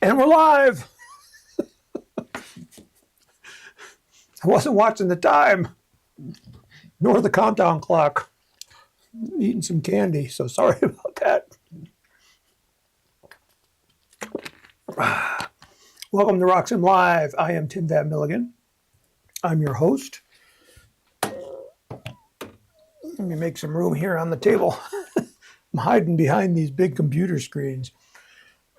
And we're live. I wasn't watching the time, nor the countdown clock. I'm eating some candy, so sorry about that. Welcome to RockSim Live. I am Tim Van Milligan. I'm your host. Let me make some room here on the table. I'm hiding behind these big computer screens,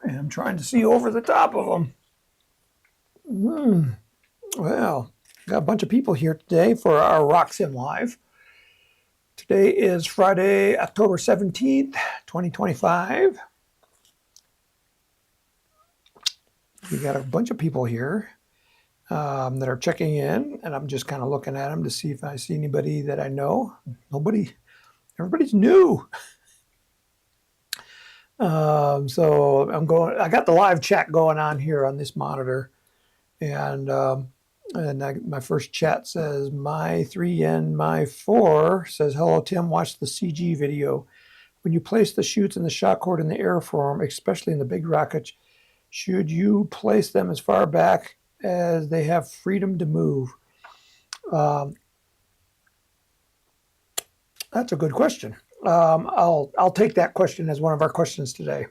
and I'm trying to see over the top of them. Well, got a bunch of people here today for our RockSim Live. Today is Friday, October 17th, 2025. We got a bunch of people here that are checking in, and I'm just kind of looking at them to see if I see anybody that I know. Nobody, everybody's new. So I got the live chat going on here on this monitor, and my first chat says, my 3N, my 4 says, hello, Tim, watch the CG video. When you place the chutes and the shock cord in the airform, especially in the big rockets, should you place them as far back as they have freedom to move? That's a good question. I'll take that question as one of our questions today.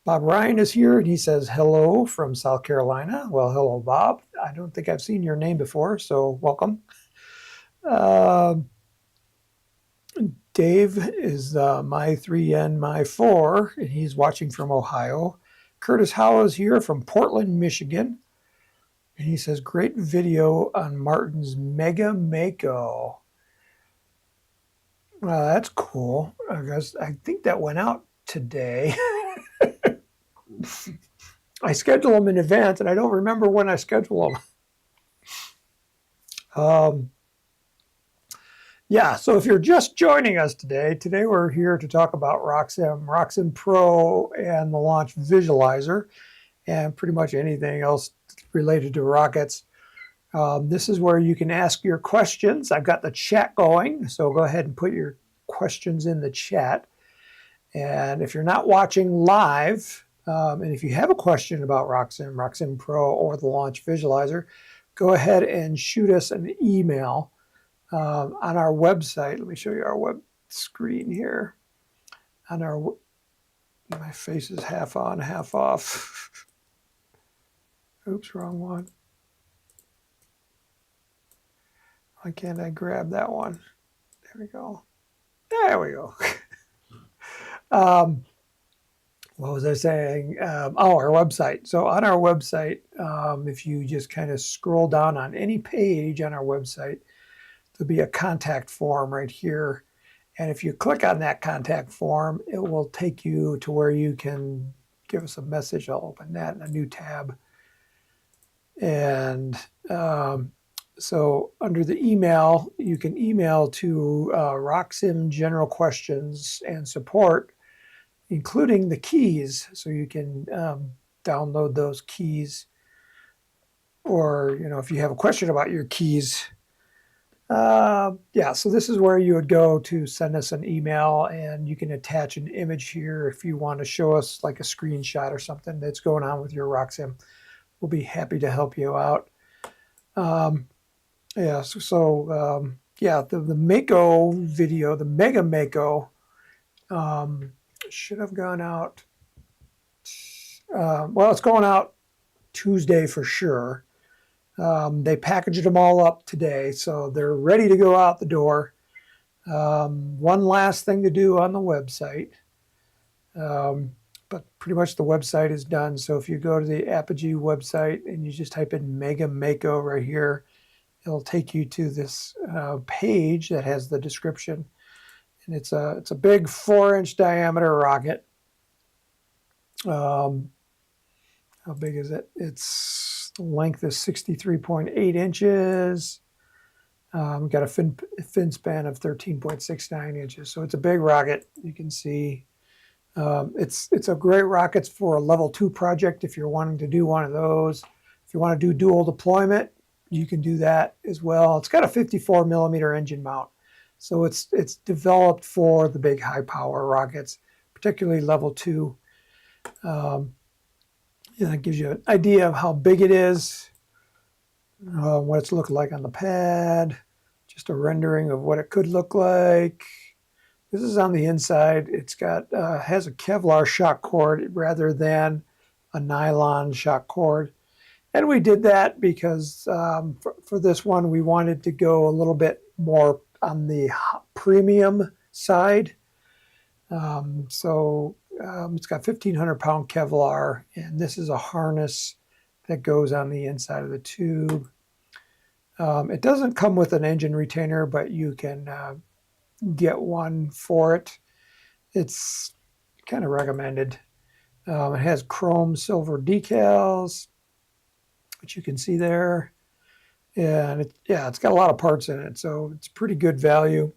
Bob Ryan is here, and he says, hello from South Carolina. Well, hello, Bob. I don't think I've seen your name before, so welcome. Dave is my 3N, my 4, and he's watching from Ohio. Curtis Howe is here from Portland, Michigan. And he says, great video on Martin's Mega Mako. That's cool. I think that went out today. I schedule them in advance, and I don't remember when I schedule them. Yeah, so if you're just joining us today we're here to talk about RockSim Pro, and the launch visualizer, and pretty much anything else related to rockets. This is where you can ask your questions. I've got the chat going, so go ahead and put your questions in the chat. And if you're not watching live, and if you have a question about RockSim Pro, or the launch visualizer, go ahead and shoot us an email on our website. Let me show you our web screen here. My face is half on, half off. Oops, wrong one. Why can't I grab that one? There we go. There we go. What was I saying? Our website. So on our website, if you just kind of scroll down on any page on our website, there'll be a contact form right here. And if you click on that contact form, it will take you to where you can give us a message. I'll open that in a new tab. And so under the email, you can email to RockSim general questions and support, including the keys. So you can download those keys, or, if you have a question about your keys. Yeah, so this is where you would go to send us an email, and you can attach an image here if you want to show us like a screenshot or something that's going on with your RockSim. We'll be happy to help you out. Yeah, yeah, the Mako video, the Mega Mako, should have gone out. Well, it's going out Tuesday for sure. They packaged them all up today, so they're ready to go out the door. One last thing to do on the website, but pretty much the website is done. So if you go to the Apogee website and you just type in Mega Mako right here, it'll take you to this page that has the description. And it's a big 4-inch diameter rocket. How big is it? Its length is 63.8 inches. Got a fin span of 13.69 inches. So it's a big rocket. You can see it's a great rocket for a level 2 project if you're wanting to do one of those. If you want to do dual deployment, you can do that as well. It's got a 54 millimeter engine mount. So it's developed for the big high power rockets, particularly level 2. Yeah, that gives you an idea of how big it is, what it's looking like on the pad, just a rendering of what it could look like. This is on the inside. It's got has a Kevlar shock cord rather than a nylon shock cord. And we did that because for this one, we wanted to go a little bit more on the premium side. It's got 1,500-pound Kevlar, and this is a harness that goes on the inside of the tube. It doesn't come with an engine retainer, but you can get one for it. It's kind of recommended. It has chrome silver decals, which you can see there. And it's got a lot of parts in it, so it's pretty good value.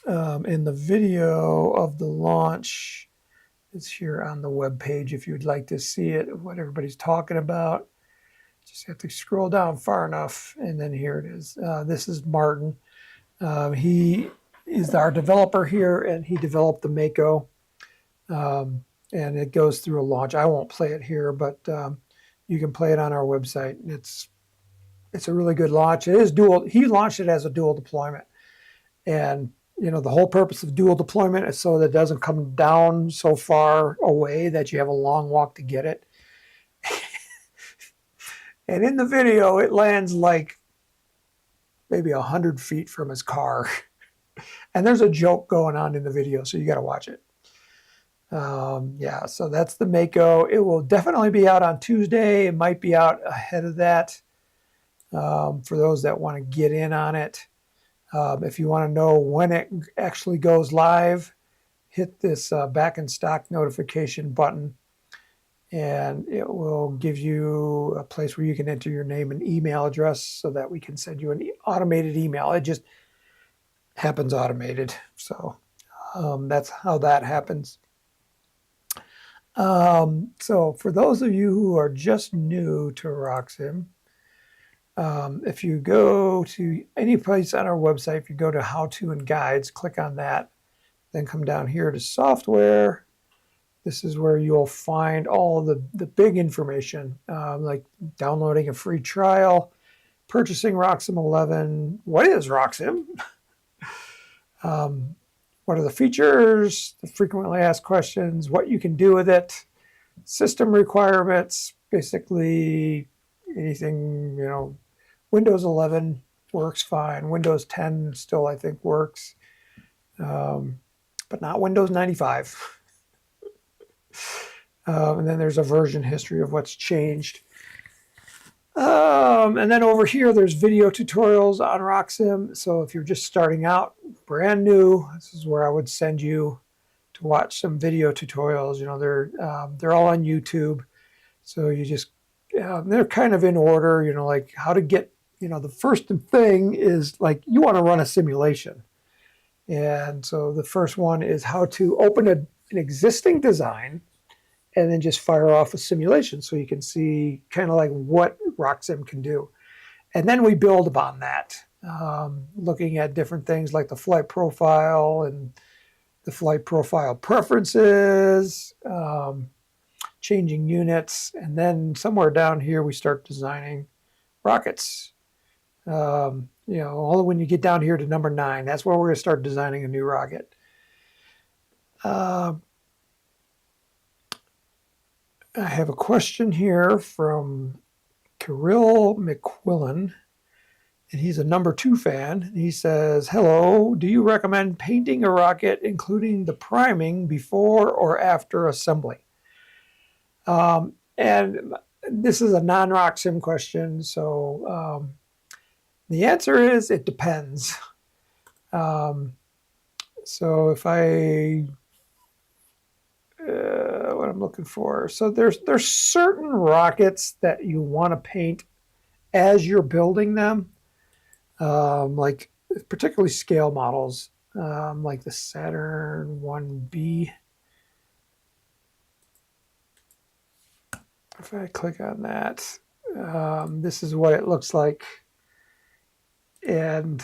And the video of the launch is here on the web page if you'd like to see it, what everybody's talking about. Just have to scroll down far enough, and then here it is. This is Martin. He is our developer here, and he developed the Mako. And it goes through a launch. I won't play it here, but you can play it on our website. It's a really good launch. It is dual. He launched it as a dual deployment, and the whole purpose of dual deployment is so that it doesn't come down so far away that you have a long walk to get it. And in the video, it lands like maybe 100 feet from his car. And there's a joke going on in the video, so you got to watch it. So that's the Mako. It will definitely be out on Tuesday. It might be out ahead of that for those that want to get in on it. If you want to know when it actually goes live, hit this back in stock notification button, and it will give you a place where you can enter your name and email address so that we can send you an automated email. It just happens automated. So that's how that happens. So for those of you who are just new to RockSim, if you go to any place on our website, if you go to How To and Guides, click on that, then come down here to Software. This is where you'll find all the big information, like downloading a free trial, purchasing RockSim 11. What is RockSim? What are the features, the frequently asked questions, what you can do with it, system requirements, basically anything, Windows 11 works fine. Windows 10 still, I think, works, but not Windows 95. And then there's a version history of what's changed. And then over here, there's video tutorials on RockSim. So if you're just starting out, brand new, this is where I would send you to watch some video tutorials. They're all on YouTube. So you just, they're kind of in order, like how to get, the first thing is like you want to run a simulation. And so the first one is how to open an existing design and then just fire off a simulation so you can see kind of like what RockSim can do. And then we build upon that, looking at different things like the flight profile and the flight profile preferences, changing units, and then somewhere down here we start designing rockets. All when you get down here to number 9, that's where we're going to start designing a new rocket. I have a question here from Kirill McQuillan, and he's a number 2 fan. He says, hello, do you recommend painting a rocket, including the priming, before or after assembly? And this is a non-RockSim question, so the answer is it depends. So if what I'm looking for. So there's certain rockets that you want to paint as you're building them, like particularly scale models, like the Saturn 1B. If I click on that, this is what it looks like. And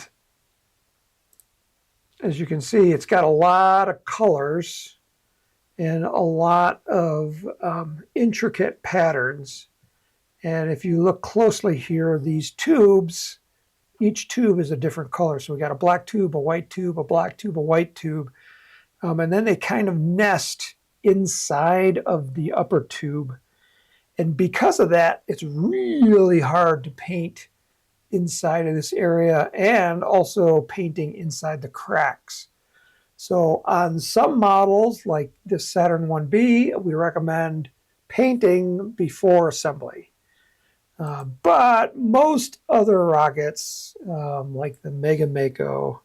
as you can see, it's got a lot of colors. and a lot of intricate patterns. And if you look closely here, these tubes, each tube is a different color. So we got a black tube, a white tube, a black tube, a white tube. And then they kind of nest inside of the upper tube. And because of that, it's really hard to paint inside of this area, and also painting inside the cracks. So on some models, like this Saturn 1B, we recommend painting before assembly. But most other rockets, like the Mega Mako,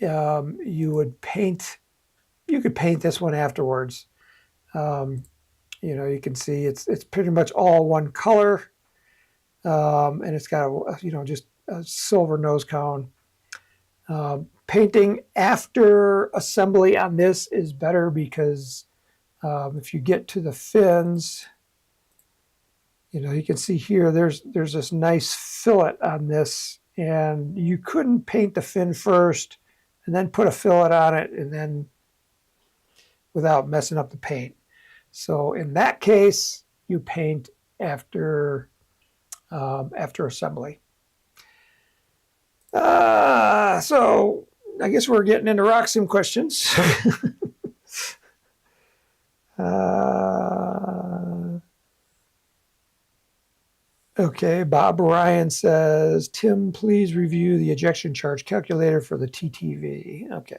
you could paint this one afterwards. You can see it's pretty much all one color, and it's got just a silver nose cone. Painting after assembly on this is better because if you get to the fins, you can see here there's this nice fillet on this, and you couldn't paint the fin first and then put a fillet on it and then without messing up the paint. So in that case, you paint after assembly. So I guess we're getting into RockSim questions. Okay, Bob Ryan says, Tim, please review the ejection charge calculator for the TTV. Okay.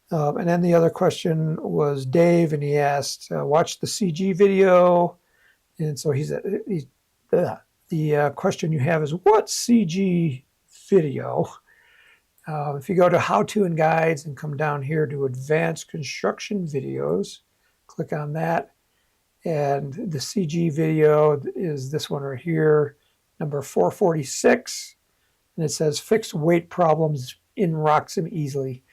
And then the other question was Dave, and he asked, watch the CG video. And so the question you have is, what CG video? If you go to How-To and Guides and come down here to Advanced Construction Videos, click on that. And the CG video is this one right here, number 446. And it says, fix weight problems in RockSim easily.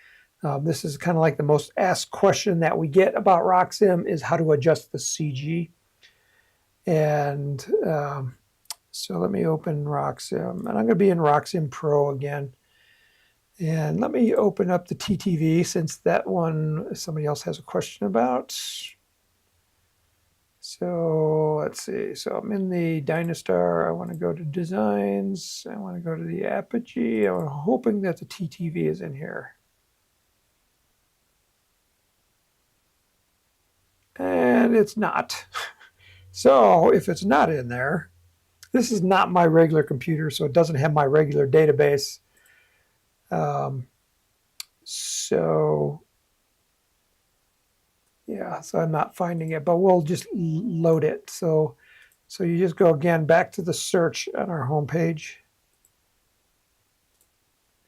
This is kind of like the most asked question that we get about RockSim is how to adjust the CG. And so let me open RockSim. And I'm going to be in RockSim Pro again. And let me open up the TTV since that one somebody else has a question about. So let's see. So I'm in the Dynastar. I want to go to Designs. I want to go to the Apogee. I'm hoping that the TTV is in here. And it's not. So if it's not in there, this is not my regular computer, so it doesn't have my regular database. So I'm not finding it, but we'll just load it. So you just go again back to the search on our homepage.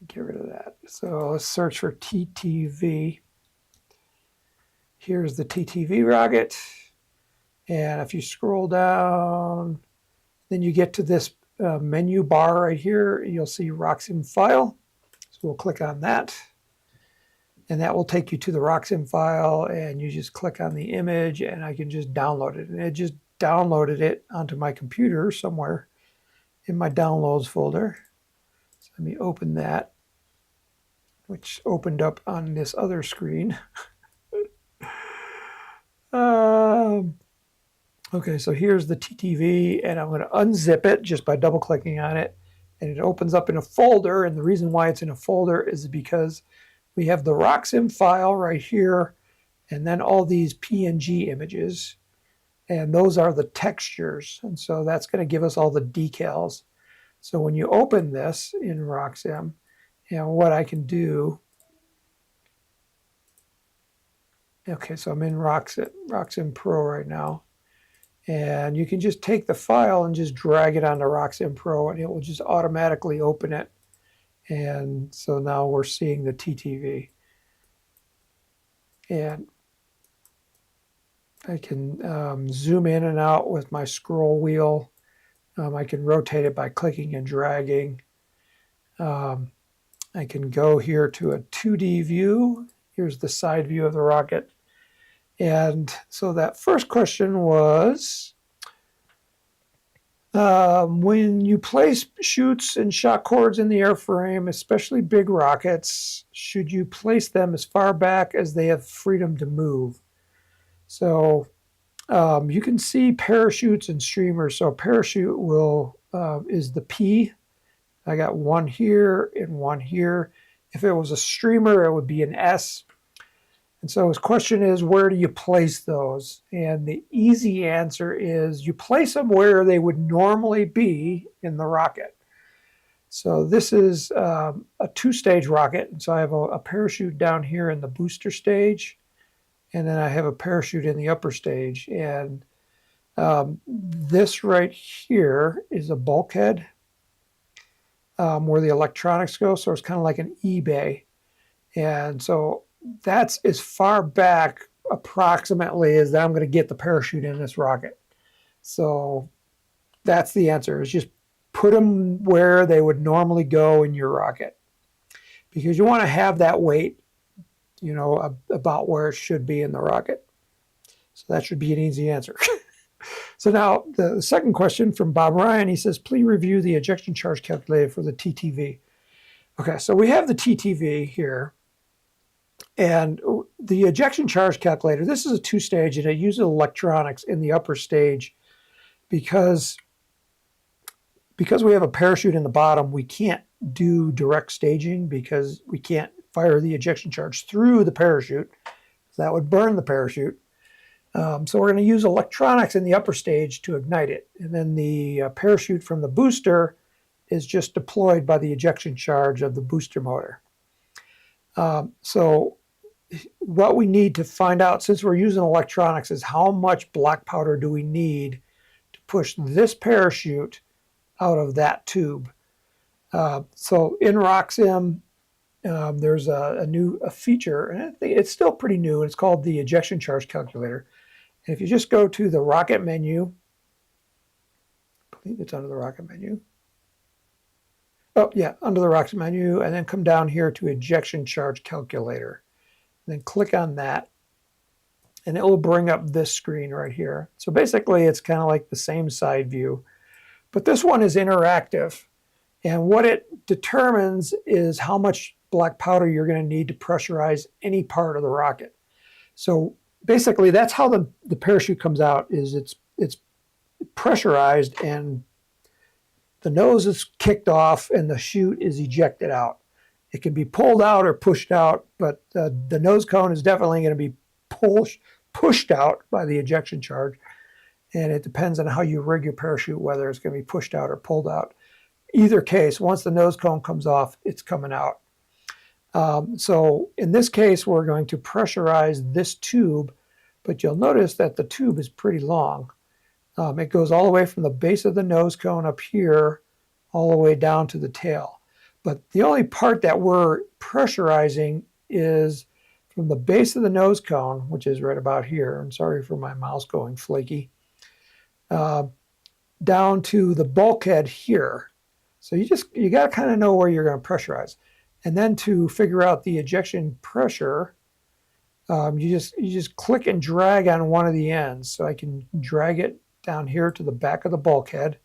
Get rid of that. So let's search for TTV. Here's the TTV rocket. And if you scroll down, then you get to this menu bar right here. You'll see RockSim file. So we'll click on that. And that will take you to the RockSim file. And you just click on the image and I can just download it. And it just downloaded it onto my computer somewhere in my downloads folder. So let me open that, which opened up on this other screen. Okay, so here's the TTV, and I'm going to unzip it just by double clicking on it, and it opens up in a folder. And the reason why it's in a folder is because we have the RockSim file right here, and then all these PNG images, and those are the textures, and so that's going to give us all the decals. So when you open this in RockSim, what I can do. Okay, so I'm in RockSim Pro right now. And you can just take the file and just drag it onto RockSim Pro, and it will just automatically open it. And so now we're seeing the TTV. And I can zoom in and out with my scroll wheel. I can rotate it by clicking and dragging. I can go here to a 2D view. Here's the side view of the rocket. And so that first question was, When you place chutes and shock cords in the airframe, especially big rockets, should you place them as far back as they have freedom to move? So you can see parachutes and streamers. So a parachute will is the P. I got one here and one here. If it was a streamer, it would be an S. And so his question is, where do you place those? And the easy answer is you place them where they would normally be in the rocket. So this is a two-stage rocket. And so I have a parachute down here in the booster stage, and then I have a parachute in the upper stage. And this right here is a bulkhead where the electronics go. So it's kind of like an eBay. And so that's as far back approximately as I'm going to get the parachute in this rocket. So that's the answer, is just put them where they would normally go in your rocket, because you want to have that weight, you know, about where it should be in the rocket. So that should be an easy answer. So now the second question from Bob Ryan, he says, please review the ejection charge calculator for the TTV. Okay, so we have the TTV here. And the ejection charge calculator, this is a two-stage, and it uses electronics in the upper stage because we have a parachute in the bottom. We can't do direct staging because we can't fire the ejection charge through the parachute. That would burn the parachute. So we're going to use electronics in the upper stage to ignite it. And then the parachute from the booster is just deployed by the ejection charge of the booster motor. So what we need to find out, since we're using electronics, is how much black powder do we need to push this parachute out of that tube. So in RockSim, there's a new feature, and I think it's still pretty new, and it's called the ejection charge calculator. And if you just go to the rocket menu, I believe it's under the rocket menu. Oh, yeah, under the RockSim menu, and then come down here to ejection charge calculator. And then click on that, and it will bring up this screen right here. So basically, it's kind of like the same side view, but this one is interactive. And what it determines is how much black powder you're going to need to pressurize any part of the rocket. So basically, that's how the parachute comes out, is it's pressurized, and the nose is kicked off and the chute is ejected out. It can be pulled out or pushed out, but the nose cone is definitely going to be pushed out by the ejection charge. And it depends on how you rig your parachute, whether it's going to be pushed out or pulled out. Either case, once the nose cone comes off, it's coming out. So in this case, we're going to pressurize this tube, but you'll notice that the tube is pretty long. It goes all the way from the base of the nose cone up here, all the way down to the tail. But the only part that we're pressurizing is from the base of the nose cone, which is right about here. I'm sorry for my mouse going flaky. Down to the bulkhead here. So you got to kind of know where you're going to pressurize. And then to figure out the ejection pressure, you just click and drag on one of the ends. So I can drag it down here to the back of the bulkhead,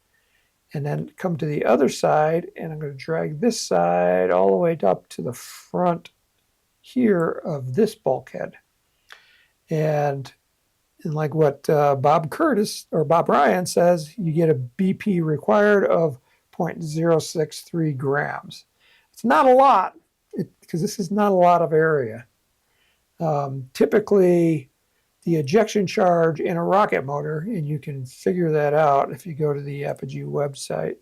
and then come to the other side, and I'm going to drag this side all the way up to the front here of this bulkhead. And like what Bob Ryan says, you get a BP required of 0.063 grams. It's not a lot, because this is not a lot of area. Typically, the ejection charge in a rocket motor, and you can figure that out if you go to the Apogee website.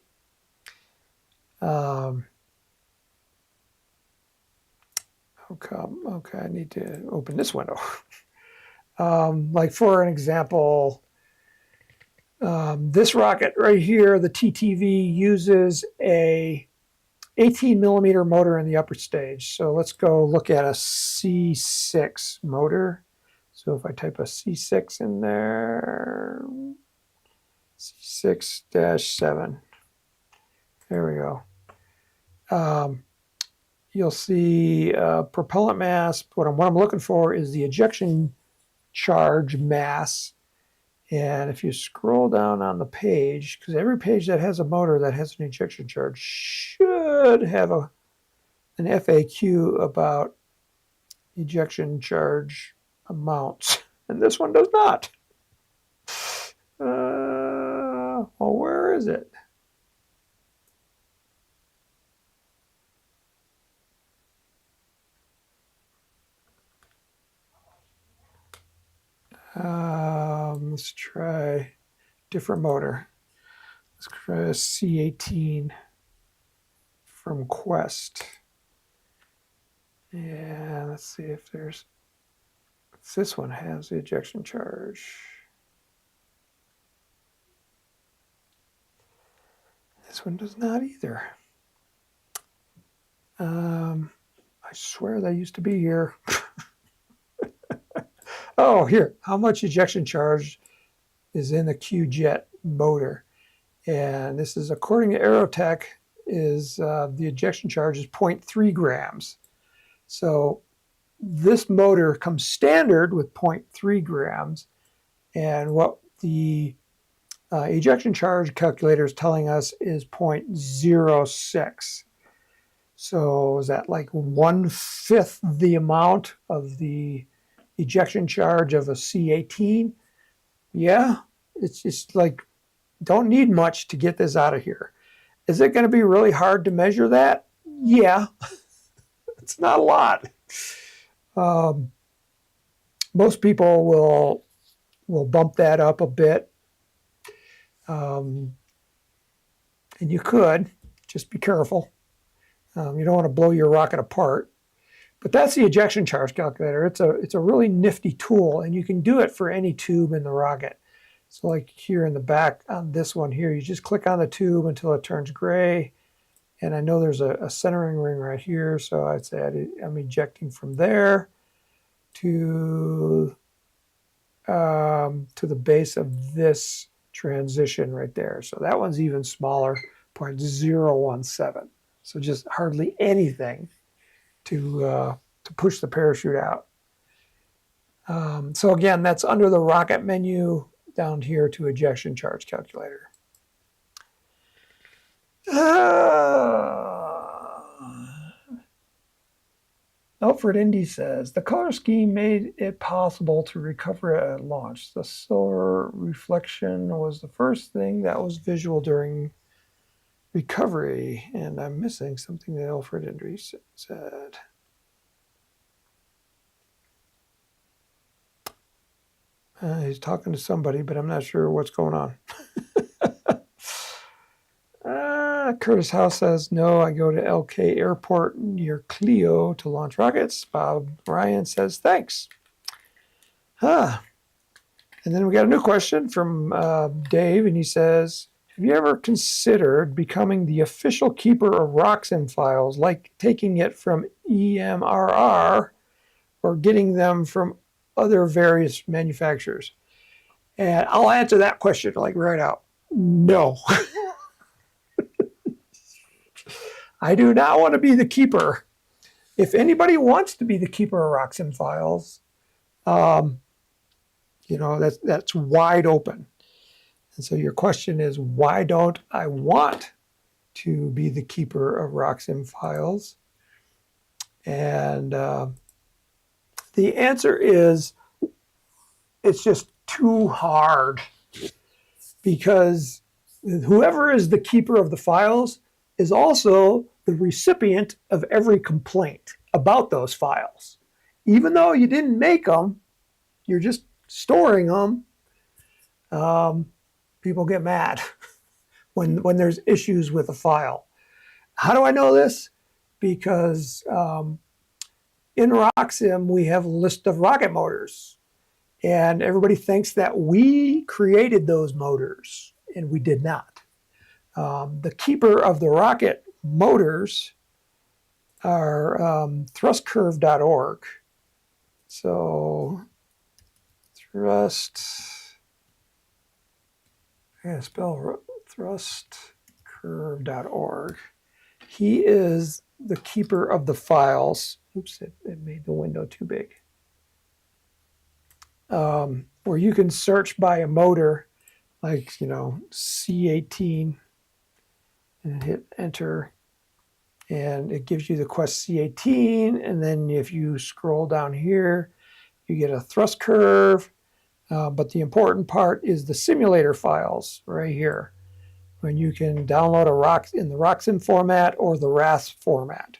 Okay, I need to open this window. Like for an example, this rocket right here, the TTV, uses a 18 millimeter motor in the upper stage. So let's go look at a C6 motor. So if I type a C6 in there, C6-7, there we go. You'll see propellant mass. What I'm looking for is the ejection charge mass, And if you scroll down on the page, because every page that has a motor that has an ejection charge should have an FAQ about ejection charge amounts, and this one does not. Well, where is it? Let's try different motor. Let's try a C18 from Quest. And let's see if this one has the ejection charge. This one does not either. I swear they used to be here. Oh, here. How much ejection charge is in the Q-Jet motor? And this is, according to Aerotech, is the ejection charge is 0.3 grams. So this motor comes standard with 0.3 grams. And what the ejection charge calculator is telling us is 0.06. So is that like 1/5 the amount of the ejection charge of a C18? Yeah, it's just like, don't need much to get this out of here. Is it going to be really hard to measure that? Yeah, it's not a lot. Most people will bump that up a bit. And you could, just be careful. You don't want to blow your rocket apart. But that's the ejection charge calculator. It's a really nifty tool, and you can do it for any tube in the rocket. So like here in the back on this one here, you just click on the tube until it turns gray. And I know there's a centering ring right here, so I'd say I'm ejecting from there to the base of this transition right there. So that one's even smaller, 0.017. So just hardly anything to push the parachute out. So again, that's under the rocket menu down here to ejection charge calculator. Alfred Indy says, the color scheme made it possible to recover at launch. The solar reflection was the first thing that was visual during recovery. And I'm missing something that Alfred Indy said. He's talking to somebody, but I'm not sure what's going on. Curtis House says, no, I go to LK Airport near Clio to launch rockets. Bob Ryan says, thanks. And then we got a new question from Dave, and he says, have you ever considered becoming the official keeper of RockSim files, like taking it from EMRR or getting them from other various manufacturers? And I'll answer that question like right out. No. I do not want to be the keeper. If anybody wants to be the keeper of RockSim files, that's wide open. And so your question is, why don't I want to be the keeper of RockSim files? And the answer is, it's just too hard, because whoever is the keeper of the files is also the recipient of every complaint about those files. Even though you didn't make them, you're just storing them. People get mad when there's issues with a file. How do I know this? Because in RockSim, we have a list of rocket motors. And everybody thinks that we created those motors, and we did not. The keeper of the rocket motors are thrustcurve.org. So I'm going to spell thrustcurve.org. He is the keeper of the files. Oops, it made the window too big. or you can search by a motor, like, you know, C18, and hit enter, and it gives you the Quest C18. And then if you scroll down here, you get a thrust curve. But the important part is the simulator files right here, when you can download in the RockSim format or the RAS format.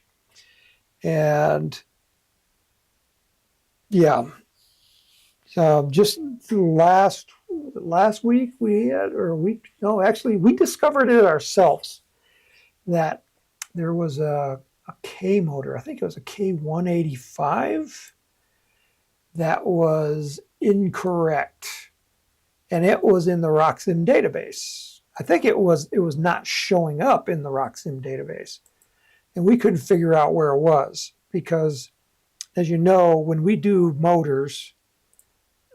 And yeah, just last week we had, actually we discovered it ourselves, that there was a K motor, I think it was a K185, that was incorrect, and it was in the RockSim database. I think it was not showing up in the RockSim database, and we couldn't figure out where it was, because, as you know, when we do motors,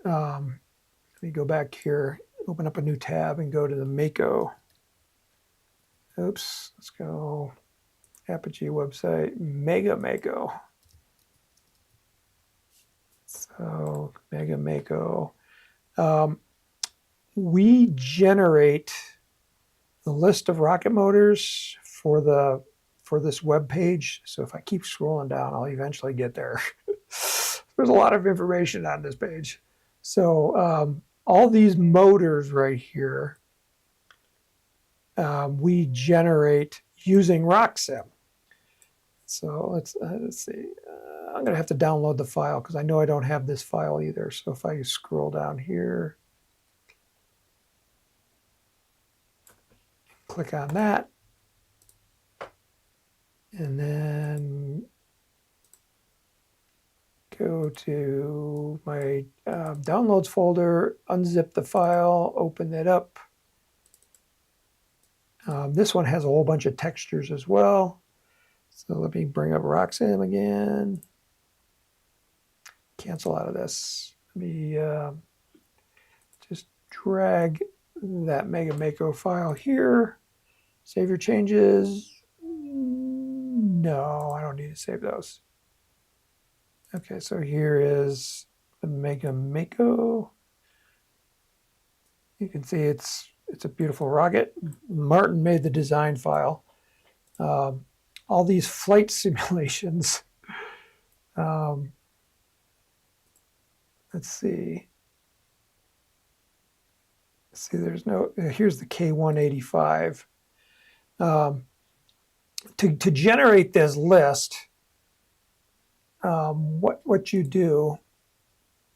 let me go back here, open up a new tab and go to the Mako. Oops, let's go Apogee website, Mega Mako. So Mega Mako. We generate the list of rocket motors for this web page. So if I keep scrolling down, I'll eventually get there. There's a lot of information on this page. So all these motors right here, we generate using RockSim. So let's see. I'm going to have to download the file because I know I don't have this file either. So if I scroll down here, click on that, and then go to my downloads folder, unzip the file, open it up. This one has a whole bunch of textures as well. So let me bring up RockSim again. Cancel out of this. Let me just drag that Mega Mako file here. Save your changes. No, I don't need to save those. Okay, so here is the Mega Mako. You can see it's a beautiful rocket. Martin made the design file. All these flight simulations. Let's see. There's no, here's the K185. To generate this list, what you do,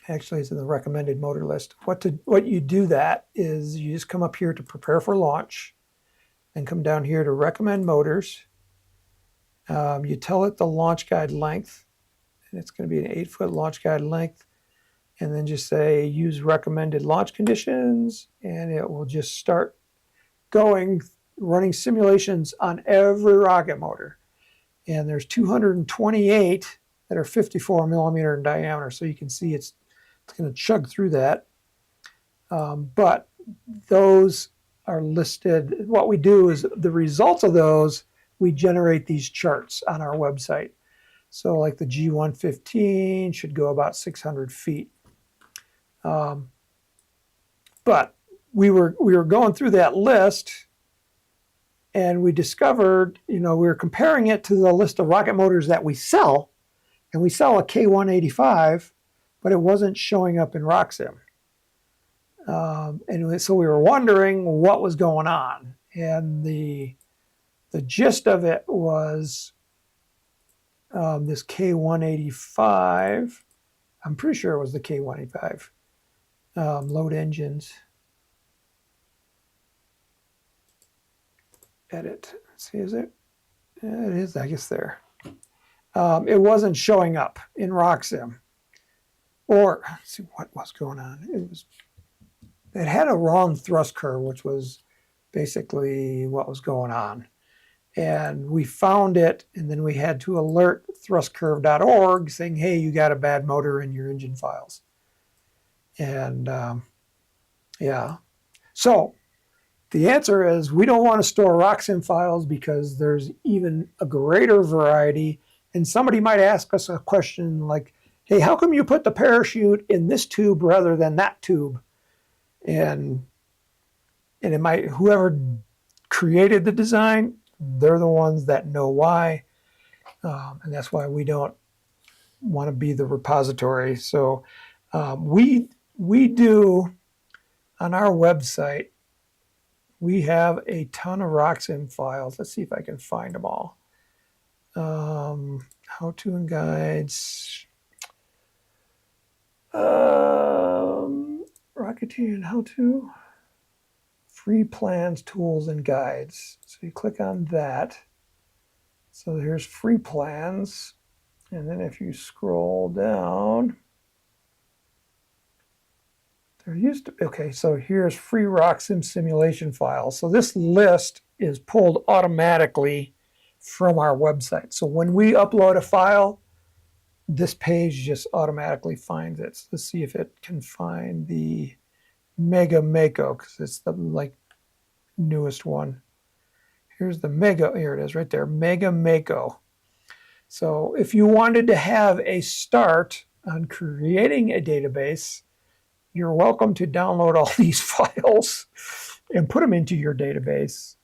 actually it's in the recommended motor list. What you do that is you just come up here to prepare for launch, and come down here to recommend motors. You tell it the launch guide length, and it's going to be an 8-foot launch guide length. And then just say use recommended launch conditions, and it will just start running simulations on every rocket motor. And there's 228 that are 54 millimeter in diameter, so you can see it's going to chug through that. But those are listed. What we do is the results of those, we generate these charts on our website. So like the G115 should go about 600 feet. But we were going through that list, and we discovered, we were comparing it to the list of rocket motors that we sell, and we sell a K185, but it wasn't showing up in RockSim. And so we were wondering what was going on, and the gist of it was this K185. I'm pretty sure it was the K185. Load engines. Edit. Let's see, is it? Yeah, it is, I guess, there. It wasn't showing up in RockSim. Or, let's see what was going on. It had a wrong thrust curve, which was basically what was going on. And we found it, and then we had to alert thrustcurve.org saying, hey, you got a bad motor in your engine files. And yeah, so the answer is we don't want to store RockSim files because there's even a greater variety. And somebody might ask us a question like, hey, how come you put the parachute in this tube rather than that tube? And it might, whoever created the design, they're the ones that know why. And that's why we don't want to be the repository. So we do, on our website, we have a ton of RockSim files. Let's see if I can find them all. How-to and guides. Rocketeer and how-to. Free plans, tools, and guides. So you click on that. So here's free plans. And then if you scroll down, there used to be, okay, so here's free RockSim simulation files. So this list is pulled automatically from our website. So when we upload a file, this page just automatically finds it. So let's see if it can find the Mega Mako, because it's the newest one. Here's the Mega, here it is right there, Mega Mako. So if you wanted to have a start on creating a database, you're welcome to download all these files and put them into your database.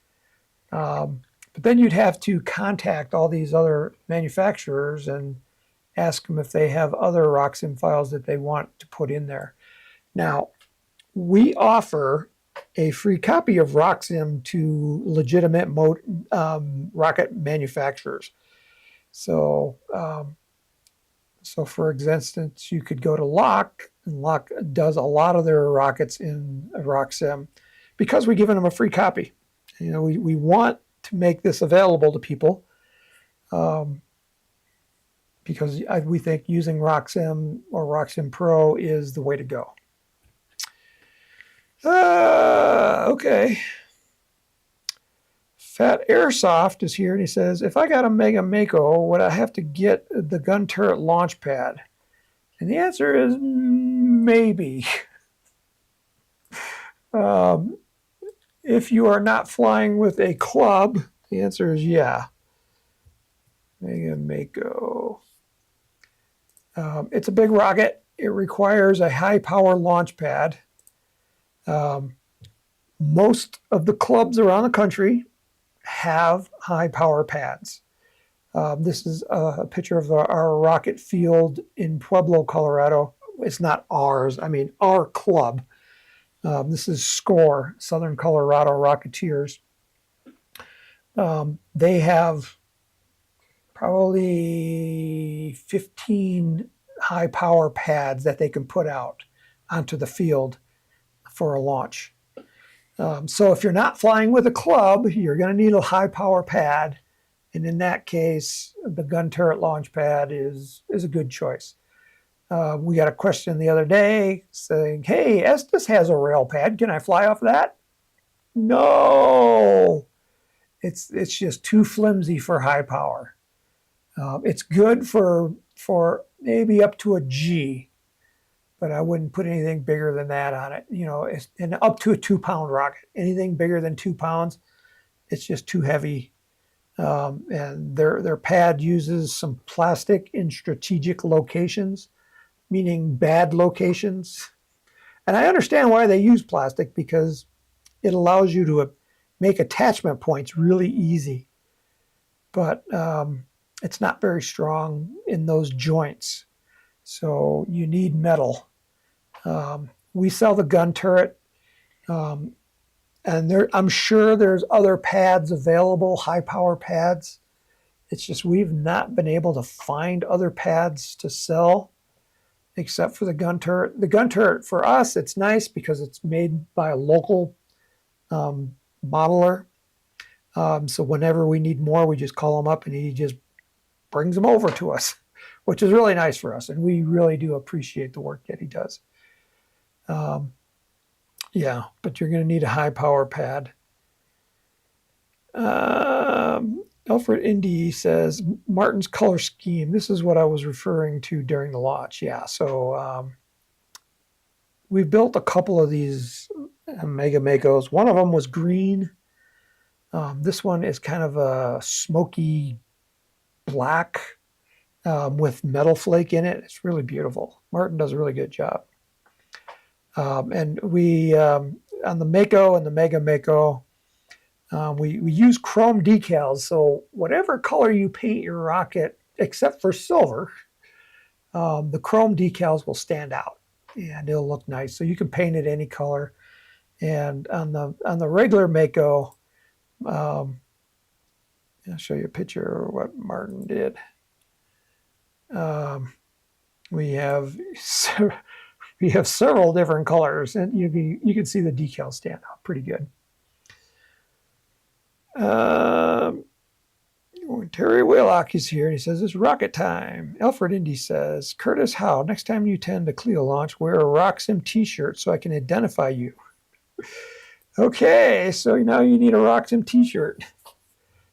But then you'd have to contact all these other manufacturers and ask them if they have other RockSim files that they want to put in there. Now, we offer a free copy of RockSim to legitimate rocket manufacturers. So, for instance, you could go to Lock, and Lock does a lot of their rockets in RockSim because we're giving them a free copy. You know, we want to make this available to people because we think using RockSim or RockSim Pro is the way to go. Okay. Fat Airsoft is here, and he says, if I got a Mega Mako, would I have to get the gun turret launch pad? And the answer is maybe. If you are not flying with a club, the answer is yeah. Mega Mako. It's a big rocket. It requires a high-power launch pad. Most of the clubs around the country have high-power pads. This is a picture of our rocket field in Pueblo, Colorado. It's not ours. I mean, our club. This is SCORE, Southern Colorado Rocketeers. They have probably 15 high-power pads that they can put out onto the field for a launch. So if you're not flying with a club, you're going to need a high-power pad. And in that case, the gun turret launch pad is a good choice. We got a question the other day saying, hey, Estes has a rail pad. Can I fly off that? No. It's just too flimsy for high power. It's good for maybe up to a G, but I wouldn't put anything bigger than that on it. You know, and up to a 2-pound rocket. Anything bigger than 2 pounds, it's just too heavy. And their pad uses some plastic in strategic locations, meaning bad locations. And I understand why they use plastic, because it allows you to make attachment points really easy. But it's not very strong in those joints. So you need metal. We sell the gun turret. And I'm sure there's other pads available, high power pads. It's just we've not been able to find other pads to sell except for the gun turret. The gun turret, for us, it's nice because it's made by a local modeler. So whenever we need more, we just call him up and he just brings them over to us, which is really nice for us. And we really do appreciate the work that he does. Yeah, but you're going to need a high power pad. Alfred Indy says, Martin's color scheme. This is what I was referring to during the launch. Yeah, so we built a couple of these Mega Makos. One of them was green. This one is kind of a smoky black. with metal flake in it. It's really beautiful. Martin does a really good job. And we, on the Mako and the Mega Mako, we use chrome decals. So whatever color you paint your rocket, except for silver, the chrome decals will stand out and it'll look nice. So you can paint it any color. And on the regular Mako, I'll show you a picture of what Martin did. We have several different colors, and you can see the decals stand out pretty good. Terry Waylock is here, and he says, it's rocket time. Alfred Indy says, Curtis Howe, next time you attend a Clio launch, wear a RockSim t-shirt so I can identify you. Okay, so now you need a RockSim t-shirt.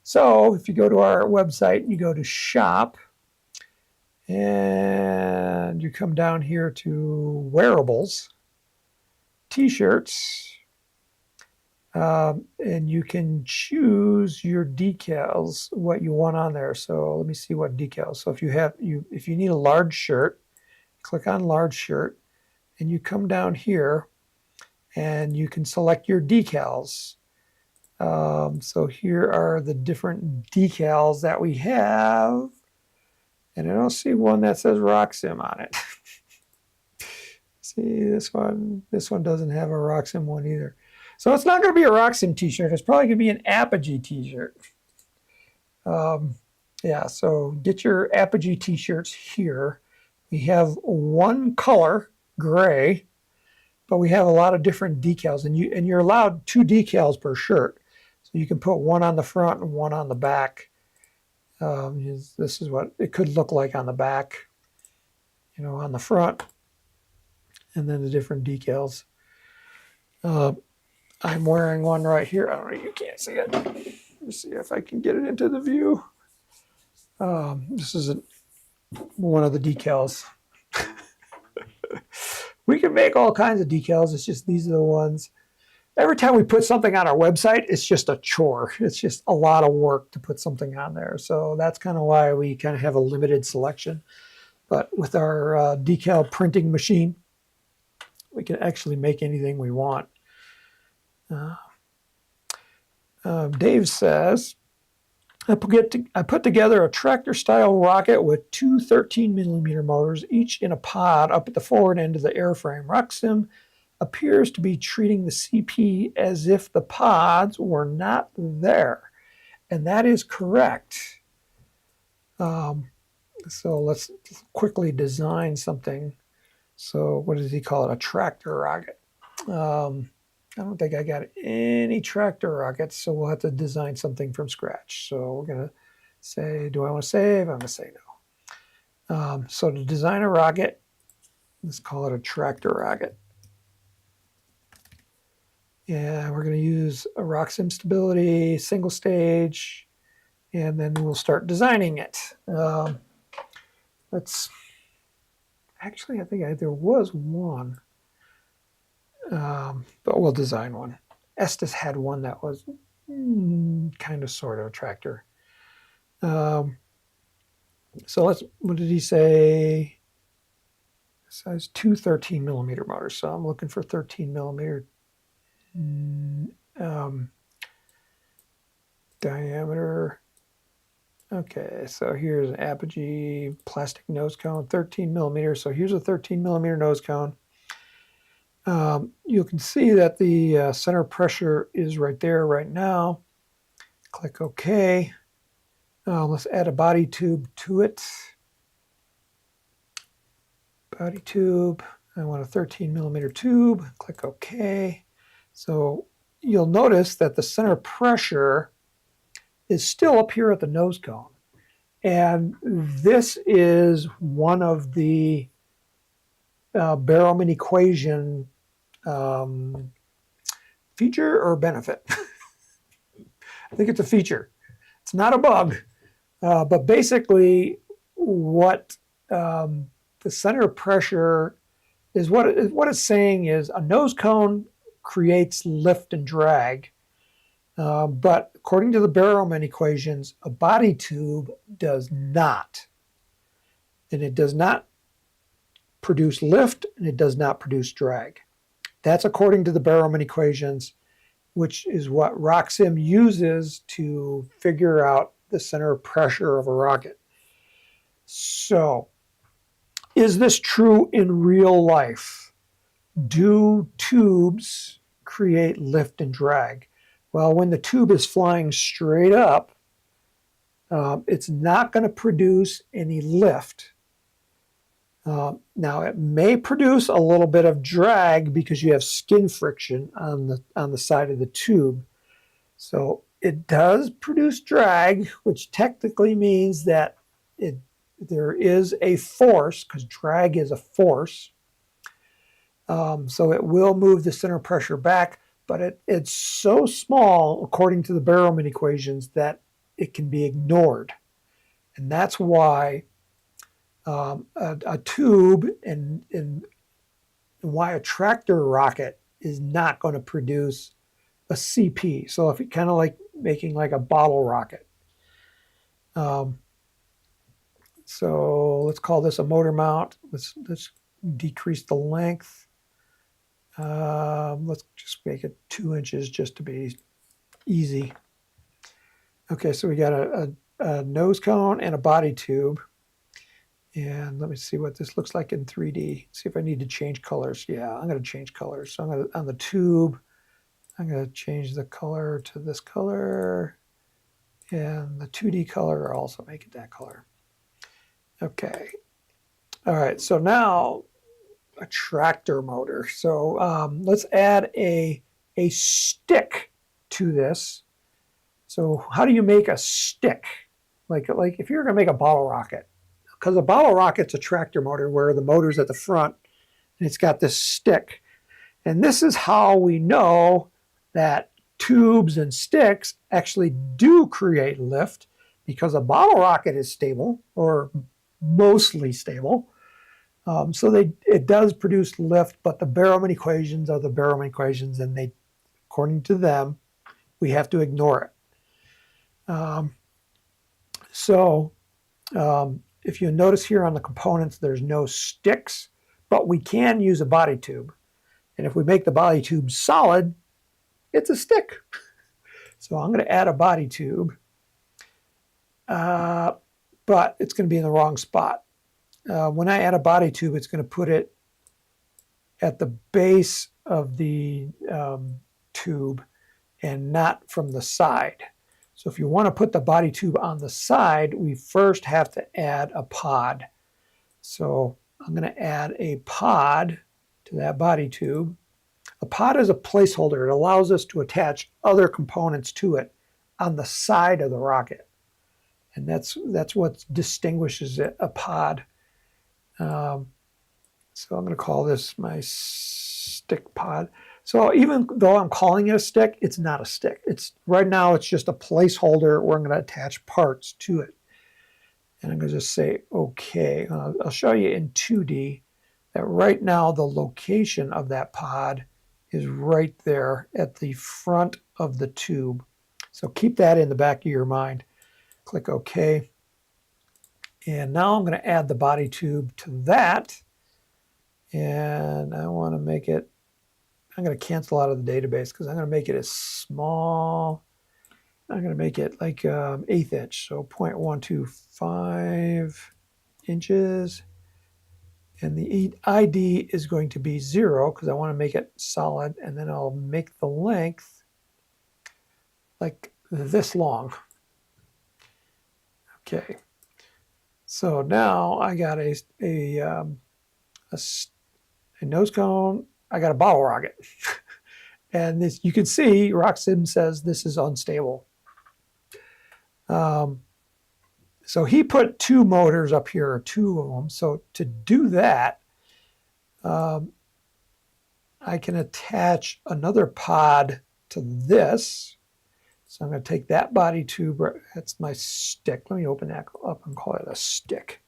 So if you go to our website, you go to shop, and you come down here to wearables, t-shirts, and you can choose your decals, what you want on there. So let me see what decals. So if you need a large shirt, click on large shirt, and you come down here, and you can select your decals. So here are the different decals that we have, and I don't see one that says RockSim on it. See this one? This one doesn't have a RockSim one either. So it's not going to be a RockSim t-shirt. It's probably going to be an Apogee t-shirt. Yeah, so get your Apogee t-shirts here. We have one color, gray, but we have a lot of different decals, and you're allowed 2 decals per shirt. So you can put one on the front and one on the back. This is what it could look like on the back, on the front, and then the different decals. I'm wearing one right here. I don't know, you can't see it. Let me see if I can get it into the view. This is one of the decals. We can make all kinds of decals. It's just these are the ones. Every time we put something on our website, it's just a chore. It's just a lot of work to put something on there. So that's kind of why we kind of have a limited selection. But with our decal printing machine, we can actually make anything we want. Dave says, I put together a tractor-style rocket with 2 13mm motors, each in a pod up at the forward end of the airframe. RockSim appears to be treating the CP as if the pods were not there. And that is correct. So let's quickly design something. So what does he call it? A tractor rocket. I don't think I got any tractor rockets, so we'll have to design something from scratch. So we're going to say, do I want to save? I'm going to say no. So to design a rocket, let's call it a tractor rocket. Yeah, we're going to use a RockSim stability, single stage, and then we'll start designing it. Actually, I think there was one. But we'll design one. Estes had one that was kind of sort of a tractor. So what did he say? Size 2 13mm motors. So I'm looking for 13mm diameter. Okay, so here's an Apogee plastic nose cone, 13mm. So here's a 13mm nose cone. You can see that the center pressure is right there right now. Click OK. Let's add a body tube to it. Body tube. I want a 13mm tube. Click OK. So you'll notice that the center pressure is still up here at the nose cone. And this is one of the Barrowman equation feature or benefit. I think it's a feature. It's not a bug. But basically what the center pressure is, what it's saying is a nose cone creates lift and drag. But according to the Barrowman equations, a body tube does not. and it does not produce lift, and it does not produce drag. That's according to the Barrowman equations, which is what RockSim uses to figure out the center of pressure of a rocket. So, is this true in real life? Do tubes create lift and drag? Well, when the tube is flying straight up, it's not going to produce any lift. Now, it may produce a little bit of drag because you have skin friction on the side of the tube. So it does produce drag, which technically means that there is a force, because drag is a force. So it will move the center pressure back, but it's so small, according to the Barrowman equations, that it can be ignored. And that's why a tube and why a tractor rocket is not going to produce a CP. So if you kind of like making like a bottle rocket. So let's call this a motor mount. Let's decrease the length. Let's just make it 2 inches just to be easy. Okay, so we got a nose cone and a body tube. And let me see what this looks like in 3D. See if I need to change colors. Yeah, I'm going to change colors. So I'm going to, on the tube, I'm going to change the color to this color. And the 2D color, I'll also make it that color. Okay. All right, so now a tractor motor. So let's add a stick to this. So how do you make a stick? Like if you're going to make a bottle rocket, because a bottle rocket's a tractor motor where the motor's at the front and it's got this stick. And this is how we know that tubes and sticks actually do create lift, because a bottle rocket is stable, or mostly stable. So it does produce lift, but the Barrowman equations are the Barrowman equations, and they, according to them, we have to ignore it. If you notice here on the components, there's no sticks, but we can use a body tube. And if we make the body tube solid, it's a stick. So I'm going to add a body tube, but it's going to be in the wrong spot. When I add a body tube, it's going to put it at the base of the tube and not from the side. So if you want to put the body tube on the side, we first have to add a pod. So I'm going to add a pod to that body tube. A pod is a placeholder. It allows us to attach other components to it on the side of the rocket. And that's what distinguishes it, a pod. So I'm going to call this my stick pod. So even though I'm calling it a stick, it's not a stick. Right now it's just a placeholder where I'm going to attach parts to it. And I'm going to just say, okay. I'll show you in 2D that right now the location of that pod is right there at the front of the tube. So keep that in the back of your mind. Click OK. And now I'm going to add the body tube to that. And I want to make it, I'm going to cancel out of the database because I'm going to make it as small. I'm going to make it like 1/8 inch, so 0.125 inches. And the ID is going to be 0 because I want to make it solid. And then I'll make the length like this long. Okay. So now I got a nose cone. I got a bottle rocket. And this, you can see RockSim says this is unstable. So he put 2 motors up here, 2 of them. So to do that, I can attach another pod to this. So I'm going to take that body tube. That's my stick. Let me open that up and call it a stick.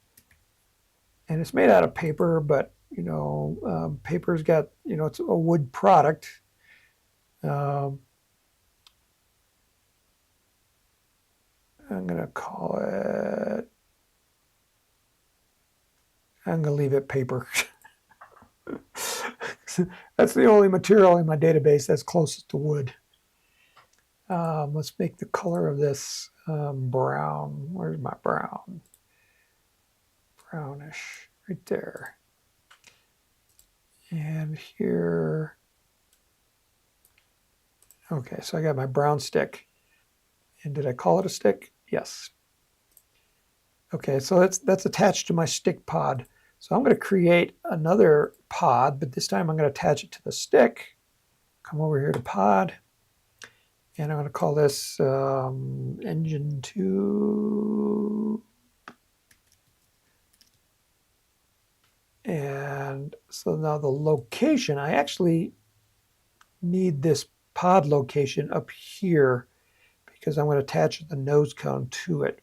And it's made out of paper, but you know, paper's got, you know, it's a wood product. I'm going to call it I'm going to leave it paper. That's the only material in my database that's closest to wood. Let's make the color of this brown. Where's my brown? Brownish, right there. And here, okay, so I got my brown stick. And did I call it a stick? Yes. Okay, so that's attached to my stick pod. So I'm going to create another pod, but this time I'm going to attach it to the stick. Come over here to pod. And I'm going to call this engine 2. And so now the location, I actually need this pod location up here because I'm going to attach the nose cone to it.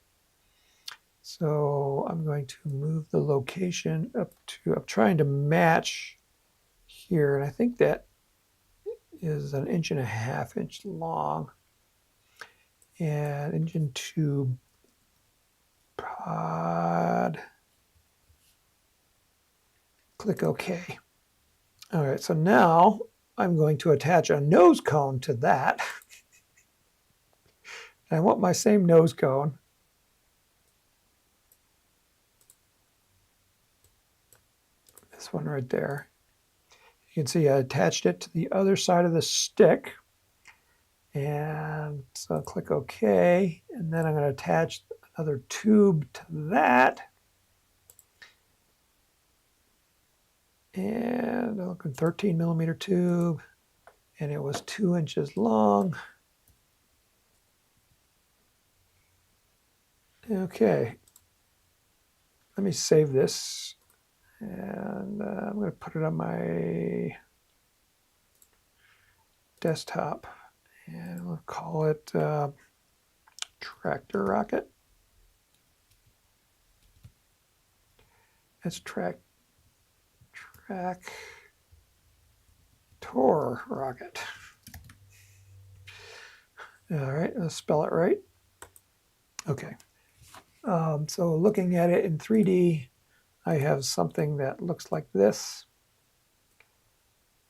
So I'm going to move the location up to, I'm trying to match here, and I think that is 1.5 inch long. And engine 2 pod. Click OK. All right, so now I'm going to attach a nose cone to that. I want my same nose cone. This one right there. You can see I attached it to the other side of the stick. And so I'll click OK. And then I'm going to attach another tube to that. And I'll look at 13mm tube. And it was 2 inches long. Okay. Let me save this. And I'm going to put it on my desktop. And we'll call it Tractor Rocket. That's Tractor Rocket. All right, let's spell it right. Okay. So looking at it in 3D, I have something that looks like this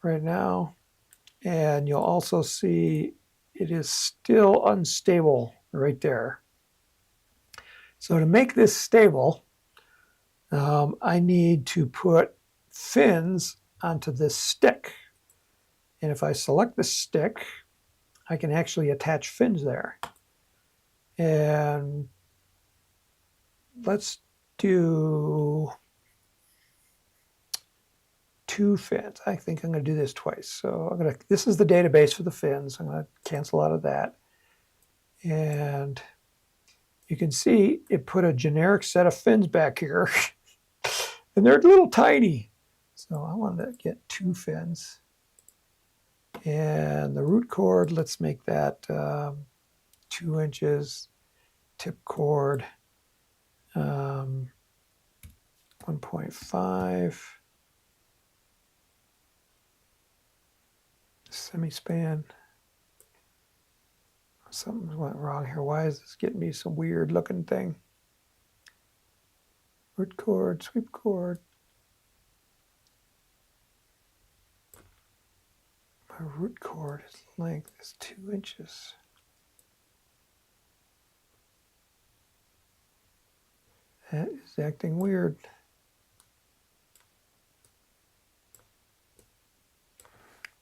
right now. And you'll also see it is still unstable right there. So to make this stable, I need to put fins onto this stick. And if I select the stick, I can actually attach fins there. And let's do 2 fins. I think I'm going to do this twice. So this is the database for the fins. I'm going to cancel out of that. And you can see it put a generic set of fins back here. And they're a little tiny. So I want to get 2 fins. And the root cord, let's make that 2 inches. Tip cord, 1.5. Semi-span. Something went wrong here. Why is this getting me some weird looking thing? Root cord, sweep cord. My root cord length is 2 inches. That is acting weird.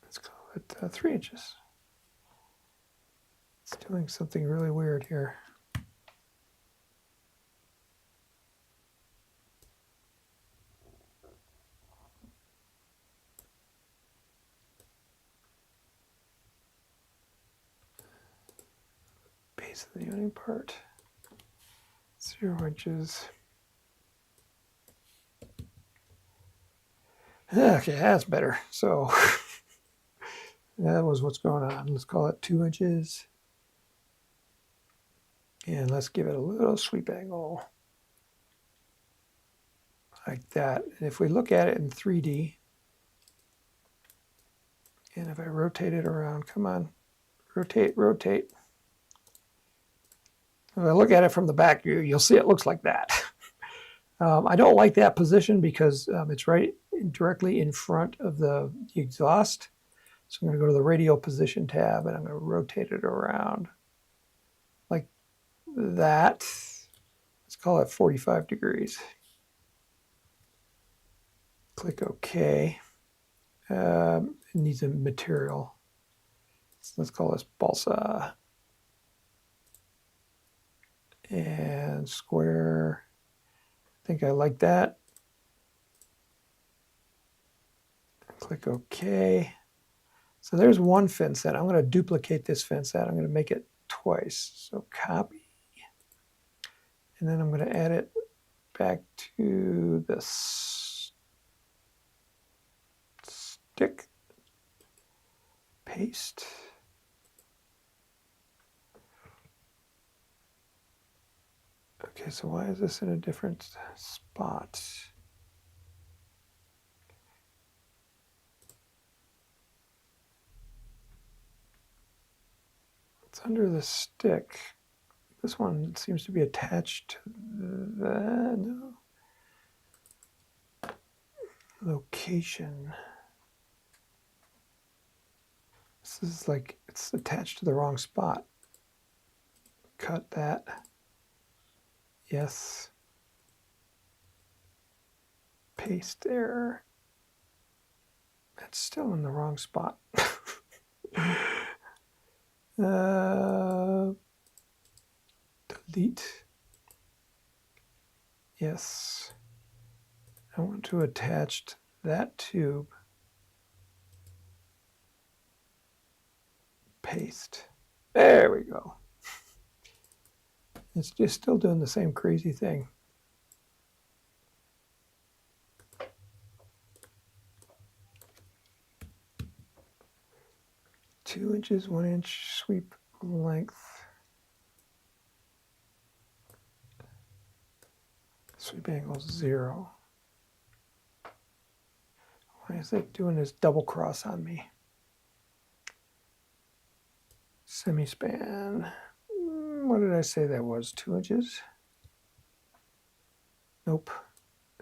Let's call it 3 inches. It's doing something really weird here. Base of the owning part, 0 inches. Okay, that's better. So that was what's going on. Let's call it 2 inches. And let's give it a little sweep angle. Like that. And if we look at it in 3D, and if I rotate it around, come on, rotate, rotate. If I look at it from the back view, you'll see it looks like that. I don't like that position because it's right directly in front of the exhaust. So I'm going to go to the radial position tab and I'm going to rotate it around like that. Let's call it 45 degrees. Click OK. It needs a material. So let's call this balsa. And square. I think I like that. Click OK. So there's one fin set. I'm going to duplicate this fin set. I'm going to make it twice. So copy. And then I'm going to add it back to the stick. Paste. Okay, so why is this in a different spot? It's under the stick. This one seems to be attached to the no. Location. This is like it's attached to the wrong spot. Cut that. Yes. Paste error. That's still in the wrong spot. Delete. Yes. I want to attach that tube. Paste. There we go. It's just still doing the same crazy thing. Two inches, 1 inch sweep length. Sweep angle 0. Why is it doing this double cross on me? Semi-span. What did I say that was? 2 inches? Nope.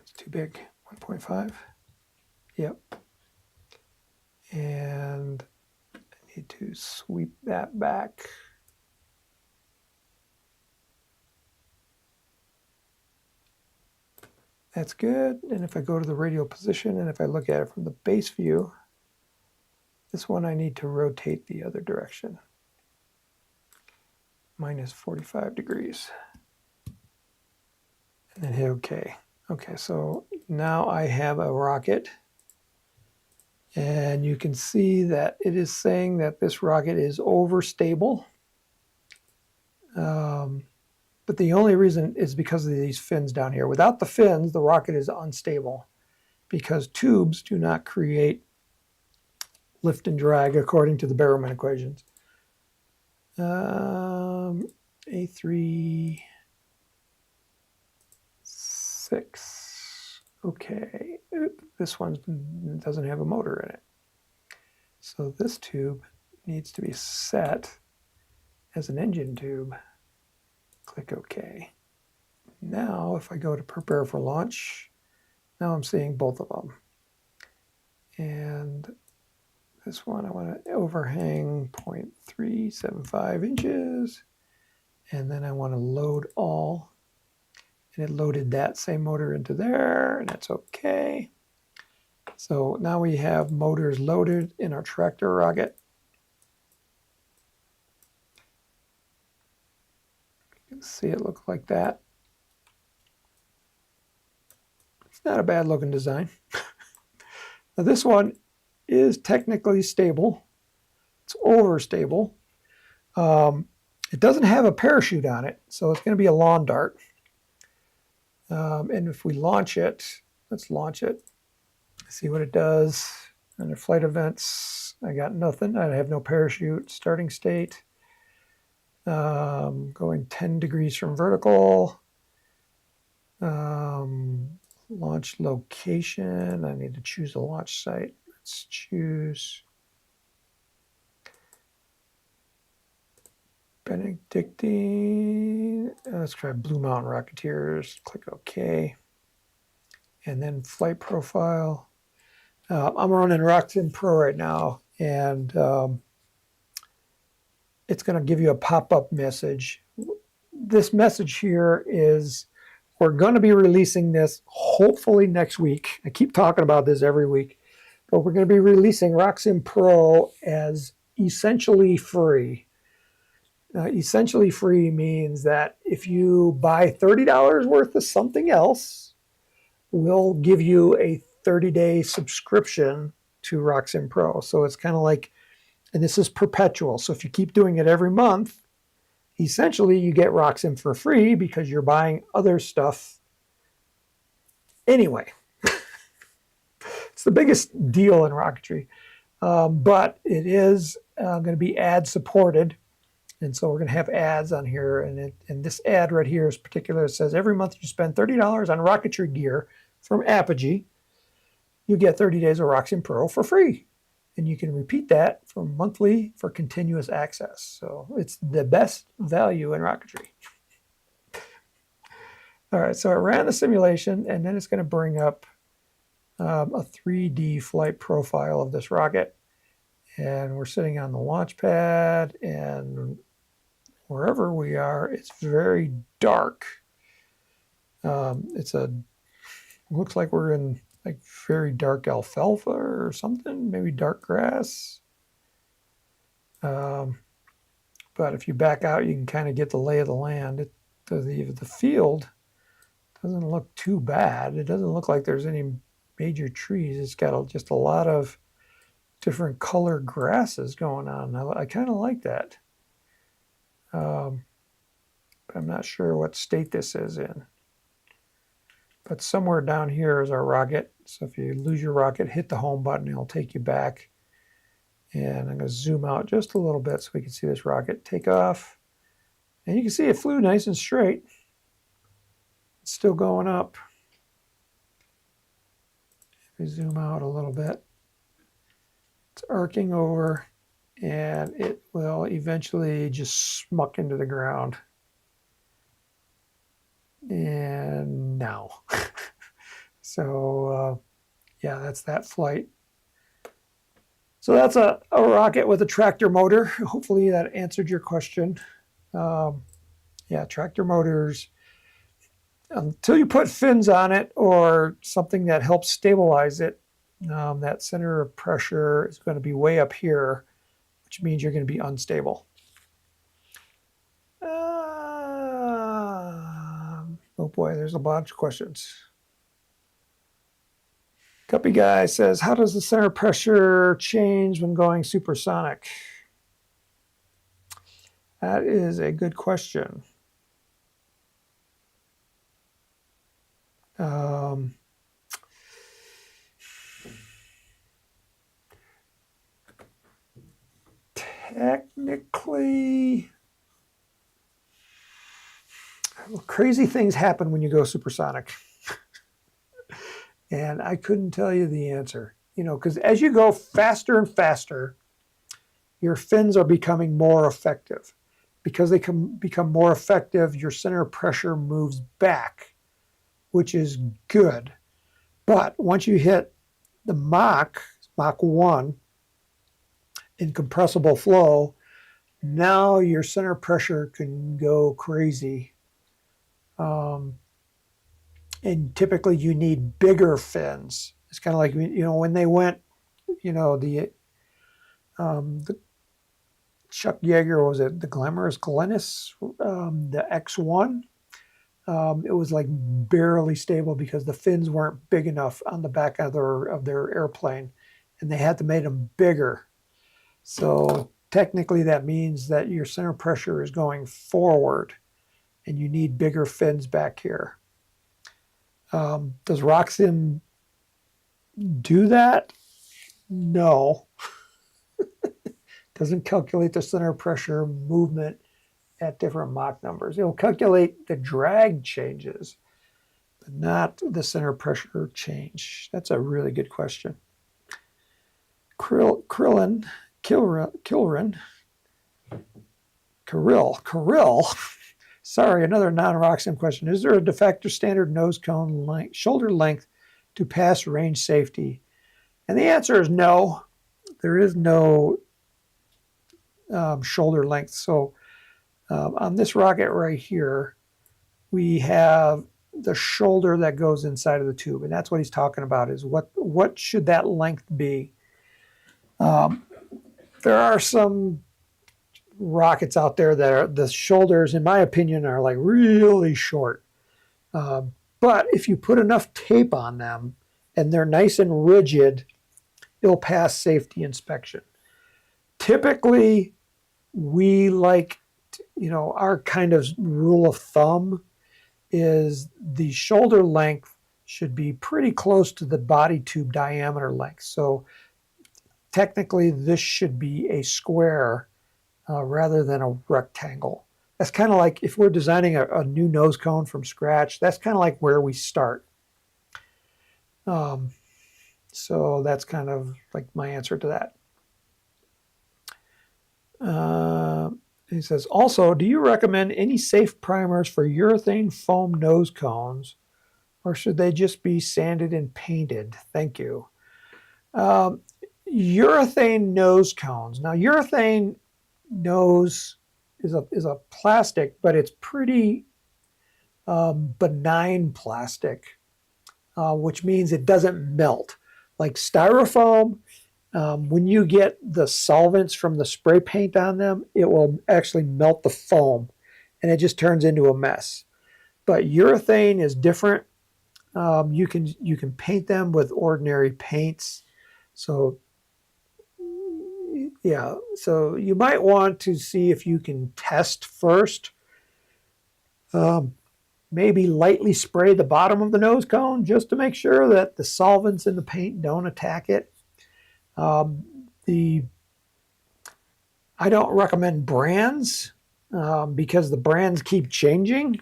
It's too big. 1.5. Yep. And I need to sweep that back. That's good. And if I go to the radial position and if I look at it from the base view, this one I need to rotate the other direction. Minus 45 degrees. And then hit OK. Okay, so now I have a rocket. And you can see that it is saying that this rocket is overstable. But the only reason is because of these fins down here. Without the fins, the rocket is unstable because tubes do not create lift and drag according to the Barrowman equations. A3, 6. Okay, this one doesn't have a motor in it. So this tube needs to be set as an engine tube. Click OK. Now, if I go to prepare for launch, now I'm seeing both of them. And this one, I want to overhang 0.375 inches. And then I want to load all. And it loaded that same motor into there, and that's OK. So now we have motors loaded in our tractor rocket. You can see it look like that. It's not a bad looking design. Now this one is technically stable. It's overstable. It doesn't have a parachute on it, so it's going to be a lawn dart. And if we launch it, let's launch it. See what it does. Under flight events, I got nothing. I have no parachute. Starting state. Going 10 degrees from vertical. Launch location. I need to choose a launch site. Let's choose Benedictine. Let's try Blue Mountain Rocketeers. Click OK. And then flight profile. I'm running RockSim Pro right now, and it's going to give you a pop-up message. This message here is, we're going to be releasing this hopefully next week. I keep talking about this every week, but we're going to be releasing RockSim Pro as essentially free. Essentially free means that if you buy $30 worth of something else, we'll give you a 30-day subscription to RockSim Pro. So it's kind of like, and this is perpetual. So if you keep doing it every month, essentially you get RockSim for free because you're buying other stuff anyway. It's the biggest deal in rocketry. But it is going to be ad supported. And so we're going to have ads on here. And this ad right here is particular. It says, every month you spend $30 on rocketry gear from Apogee, you get 30 days of RockSim Pro for free. And you can repeat that for monthly for continuous access. So it's the best value in rocketry. All right, so I ran the simulation, and then it's going to bring up a 3D flight profile of this rocket. And we're sitting on the launch pad, and wherever we are, it's very dark. Looks like we're in like very dark alfalfa or something, maybe dark grass. But if you back out, you can kind of get the lay of the land. The field doesn't look too bad. It doesn't look like there's any major trees. It's got just a lot of different color grasses going on. I kind of like that. But I'm not sure what state this is in. But somewhere down here is our rocket. So if you lose your rocket, hit the home button, it'll take you back. And I'm going to zoom out just a little bit so we can see this rocket take off. And you can see it flew nice and straight. It's still going up. If we zoom out a little bit, it's arcing over, and it will eventually just smuck into the ground. And now. So, yeah, that's that flight. So that's a rocket with a tractor motor. Hopefully that answered your question. Yeah, tractor motors, until you put fins on it or something that helps stabilize it, that center of pressure is going to be way up here, which means you're going to be unstable. Oh boy, there's a bunch of questions. Guppy Guy says, how does the center pressure change when going supersonic? That is a good question. Technically, crazy things happen when you go supersonic. And I couldn't tell you the answer. You know, because as you go faster and faster, your fins are becoming more effective. Because they can become more effective, your center of pressure moves back, which is good. But once you hit the Mach 1 in compressible flow, now your center of pressure can go crazy. And typically you need bigger fins. It's kind of like, you know, when they went, you know, the Chuck Yeager, was it the Glamorous Glennis, the X1? It was like barely stable because the fins weren't big enough on the back of their airplane, and they had to make them bigger. So technically that means that your center pressure is going forward, and you need bigger fins back here. Does RockSim do that? No. Doesn't calculate the center pressure movement at different Mach numbers. It'll calculate the drag changes, but not the center pressure change. That's a really good question. Kirill. Sorry, another non-RockSim question. Is there a de facto standard nose cone length, shoulder length to pass range safety? And the answer is no. There is no shoulder length. So on this rocket right here, we have the shoulder that goes inside of the tube, and that's what he's talking about, is what should that length be. There are some rockets out there that are, the shoulders, in my opinion, are like really short. But if you put enough tape on them and they're nice and rigid, it'll pass safety inspection. Typically, we like, our kind of rule of thumb is the shoulder length should be pretty close to the body tube diameter length. So technically, this should be a square rather than a rectangle. That's kind of like if we're designing a new nose cone from scratch, that's kind of like where we start. So that's kind of like my answer to that. He says, also, do you recommend any safe primers for urethane foam nose cones, or should they just be sanded and painted? Thank you. Urethane nose cones. Now, urethane nose is a plastic, but it's pretty benign plastic, which means it doesn't melt. Like styrofoam, when you get the solvents from the spray paint on them, it will actually melt the foam, and it just turns into a mess. But urethane is different. You can paint them with ordinary paints. So yeah, so you might want to see if you can test first. Maybe lightly spray the bottom of the nose cone just to make sure that the solvents in the paint don't attack it. I don't recommend brands because the brands keep changing.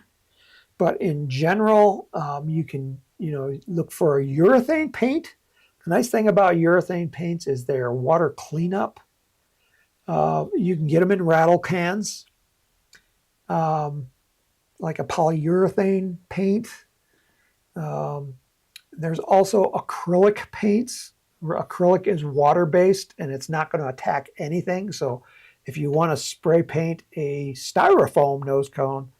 But in general, you can look for a urethane paint. The nice thing about urethane paints is they're water cleanup. You can get them in rattle cans, like a polyurethane paint. There's also acrylic paints. Acrylic is water-based, and it's not going to attack anything. So if you want to spray paint a styrofoam nose cone,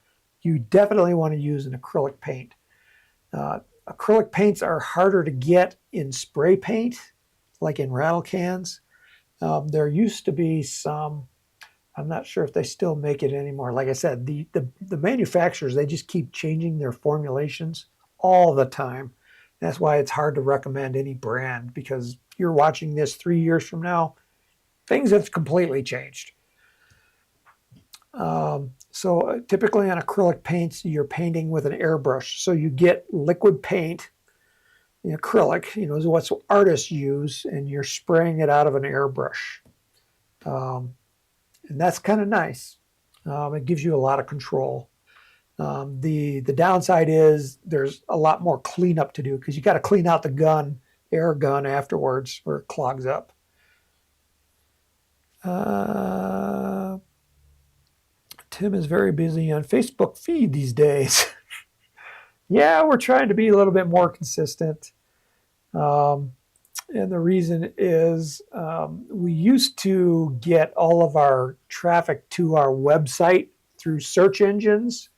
you definitely want to use an acrylic paint. Acrylic paints are harder to get in spray paint, like in rattle cans. There used to be some, I'm not sure if they still make it anymore. Like I said, the manufacturers, they just keep changing their formulations all the time. That's why it's hard to recommend any brand, because you're watching this 3 years from now, things have completely changed. So typically on acrylic paints, you're painting with an airbrush. So you get liquid paint, acrylic, is what artists use, and you're spraying it out of an airbrush. And that's kind of nice. It gives you a lot of control. The downside is there's a lot more cleanup to do, because you got to clean out the air gun afterwards, or it clogs up. Tim is very busy on Facebook feed these days. Yeah, we're trying to be a little bit more consistent. And the reason is we used to get all of our traffic to our website through search engines,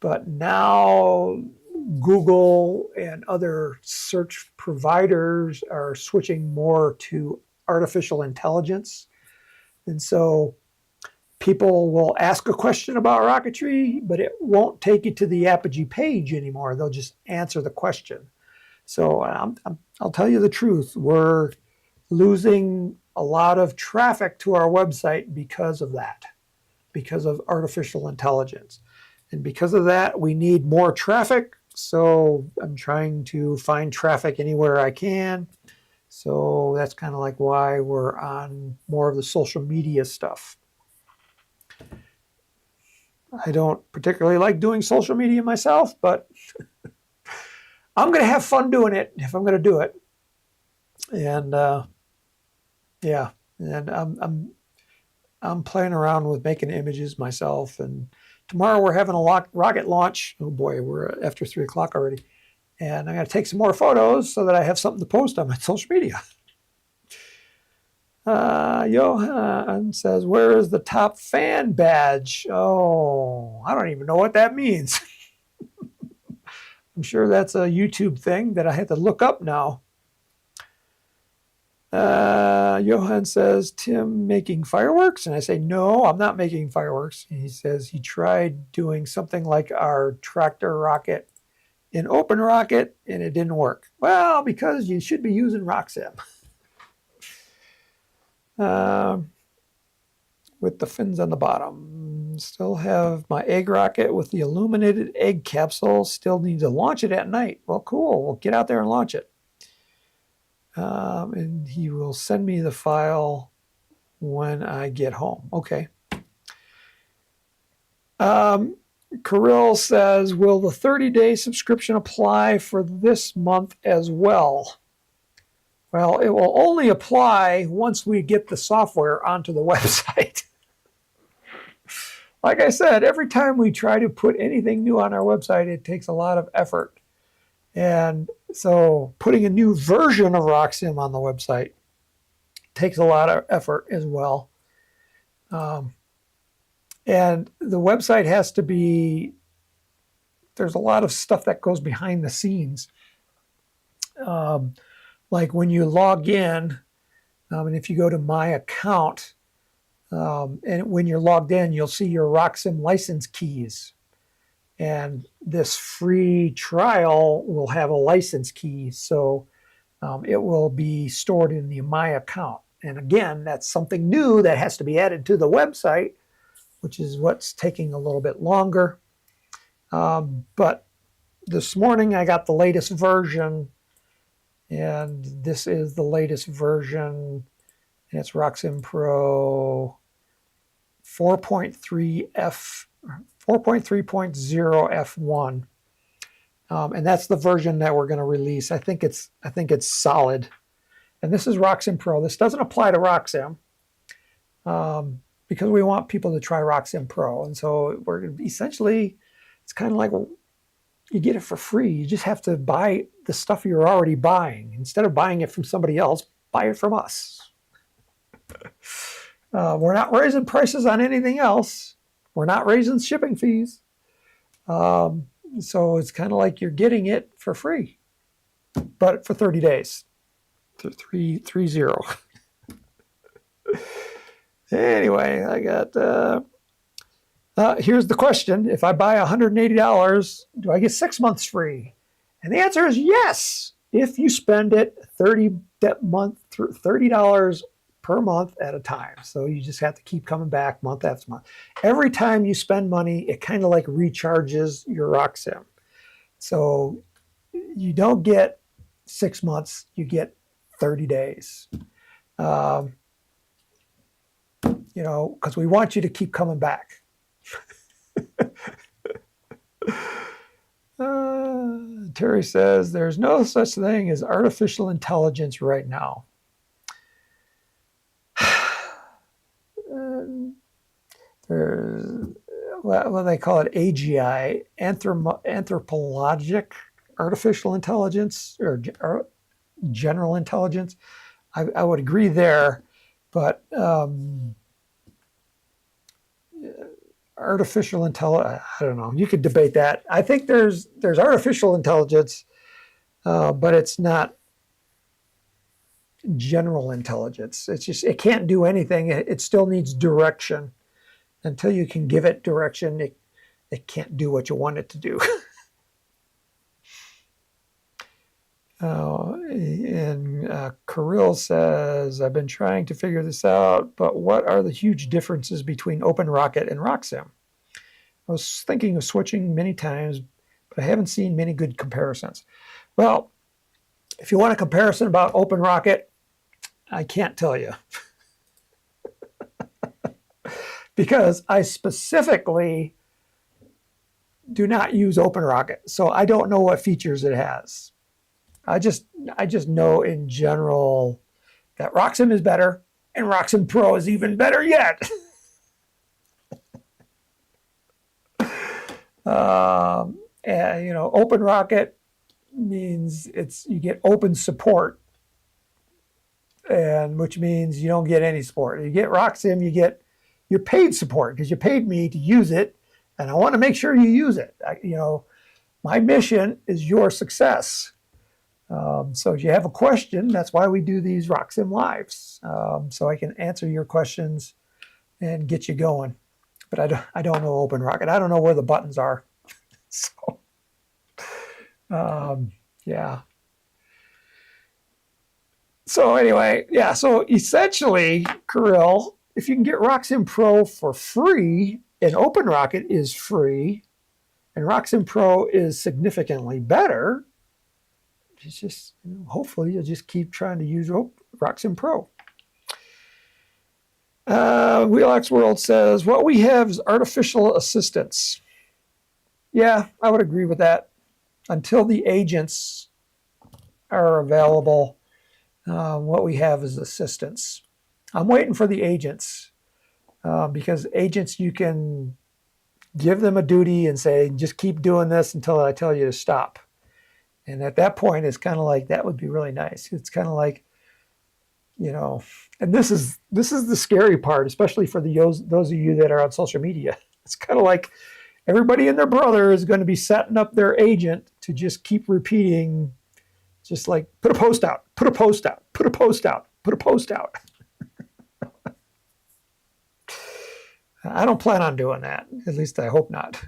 but now Google and other search providers are switching more to artificial intelligence. And so people will ask a question about rocketry, but it won't take you to the Apogee page anymore. They'll just answer the question. So I'll tell you the truth. We're losing a lot of traffic to our website because of that, because of artificial intelligence. And because of that, we need more traffic. So I'm trying to find traffic anywhere I can. So that's kind of like why we're on more of the social media stuff. I don't particularly like doing social media myself, but I'm going to have fun doing it if I'm going to do it. And yeah, and I'm playing around with making images myself. And tomorrow we're having a rocket launch. Oh boy, we're after 3 o'clock already. And I'm going to take some more photos so that I have something to post on my social media. Johan says, where is the top fan badge? Oh, I don't even know what that means. I'm sure that's a YouTube thing that I have to look up now. Johan says, Tim making fireworks? And I say, no, I'm not making fireworks. And he says he tried doing something like our tractor rocket in Open Rocket and it didn't work. Well, because you should be using RockSim. With the fins on the bottom. Still have my egg rocket with the illuminated egg capsule. Still need to launch it at night. Well, cool. We'll get out there and launch it. And he will send me the file when I get home. Okay. Kirill says, will the 30-day subscription apply for this month as well? Well, it will only apply once we get the software onto the website. Like I said, every time we try to put anything new on our website, it takes a lot of effort. And so putting a new version of RockSim on the website takes a lot of effort as well. And the website has to be, there's a lot of stuff that goes behind the scenes. Like when you log in, and if you go to my account, and when you're logged in, you'll see your RockSim license keys. And this free trial will have a license key, so it will be stored in the My account. And again, that's something new that has to be added to the website, which is what's taking a little bit longer. But this morning I got the latest version, and this is the latest version, and it's RockSim Pro 4.3.0 F1. And that's the version that we're going to release. I think it's solid. And this is RockSim Pro. This doesn't apply to RockSim because we want people to try RockSim Pro. And so we're essentially, it's kind of like, well, you get it for free. You just have to buy the stuff you're already buying. Instead of buying it from somebody else, buy it from us. We're not raising prices on anything else. We're not raising shipping fees. So it's kind of like you're getting it for free, but for 30 days. 3-0. Anyway, I got, here's the question. If I buy $180, do I get 6 months free? And the answer is yes, if you spend it $30 per month at a time. So you just have to keep coming back month after month. Every time you spend money, it kind of like recharges your RockSim. So you don't get 6 months, you get 30 days. You know, because we want you to keep coming back. Terry says, there's no such thing as artificial intelligence right now. There's, what they call it, AGI, anthropologic artificial intelligence, or general intelligence. I would agree there, but artificial intelligence, I don't know. You could debate that. I think there's artificial intelligence, but it's not general intelligence. It's just, it can't do anything. It still needs direction. Until you can give it direction, it can't do what you want it to do. And Kirill says, I've been trying to figure this out, but what are the huge differences between Open Rocket and RockSim? I was thinking of switching many times, but I haven't seen many good comparisons. Well, if you want a comparison about Open Rocket, I can't tell you. Because I specifically do not use Open Rocket, so I don't know what features it has. I just know in general that RockSim is better, and RockSim Pro is even better yet. And, you know, Open Rocket means you get open support, and which means you don't get any support. You get RockSim, you get your paid support because you paid me to use it, and I want to make sure you use it. My mission is your success. So if you have a question, that's why we do these RockSim lives, so I can answer your questions and get you going. But I don't know OpenRocket. I don't know where the buttons are. So, yeah. So anyway, yeah. So essentially, Kirill, if you can get RockSim Pro for free, and OpenRocket is free, and RockSim Pro is significantly better, it's just, hopefully you'll just keep trying to use RockSim Pro. Wheelox World says, what we have is artificial assistance. Yeah, I would agree with that. Until the agents are available, what we have is assistance. I'm waiting for the agents, because agents, you can give them a duty and say, just keep doing this until I tell you to stop. And at that point, it's kind of like, that would be really nice. It's kind of like, and this is the scary part, especially for those of you that are on social media. It's kind of like everybody and their brother is going to be setting up their agent to just keep repeating, just like, put a post out, put a post out, put a post out, put a post out. I don't plan on doing that. At least I hope not.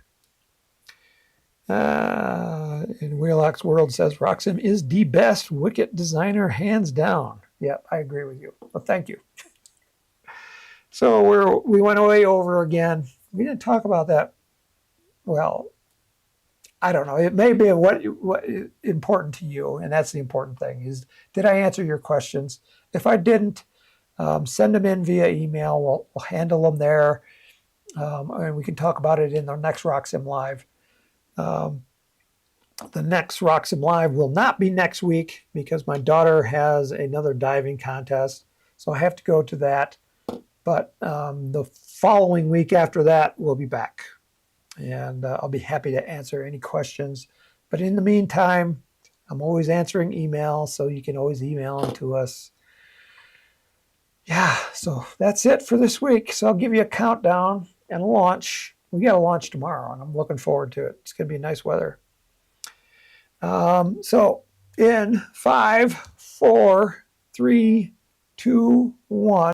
And Wheelox World says, RockSim is the best widget designer, hands down. Yep, I agree with you. Well, thank you. So we went way over again. We didn't talk about that. Well, I don't know. It may be what important to you, and that's the important thing, is did I answer your questions? If I didn't, send them in via email. We'll handle them there, and we can talk about it in the next RockSim Live. The next RockSim Live will not be next week because my daughter has another diving contest, so I have to go to that. But the following week after that, we'll be back, and I'll be happy to answer any questions. But in the meantime, I'm always answering emails, so you can always email them to us. Yeah, so that's it for this week. So I'll give you a countdown and a launch. We got a launch tomorrow, and I'm looking forward to it. It's going to be nice weather. So in 5, 4, 3, 2, 1.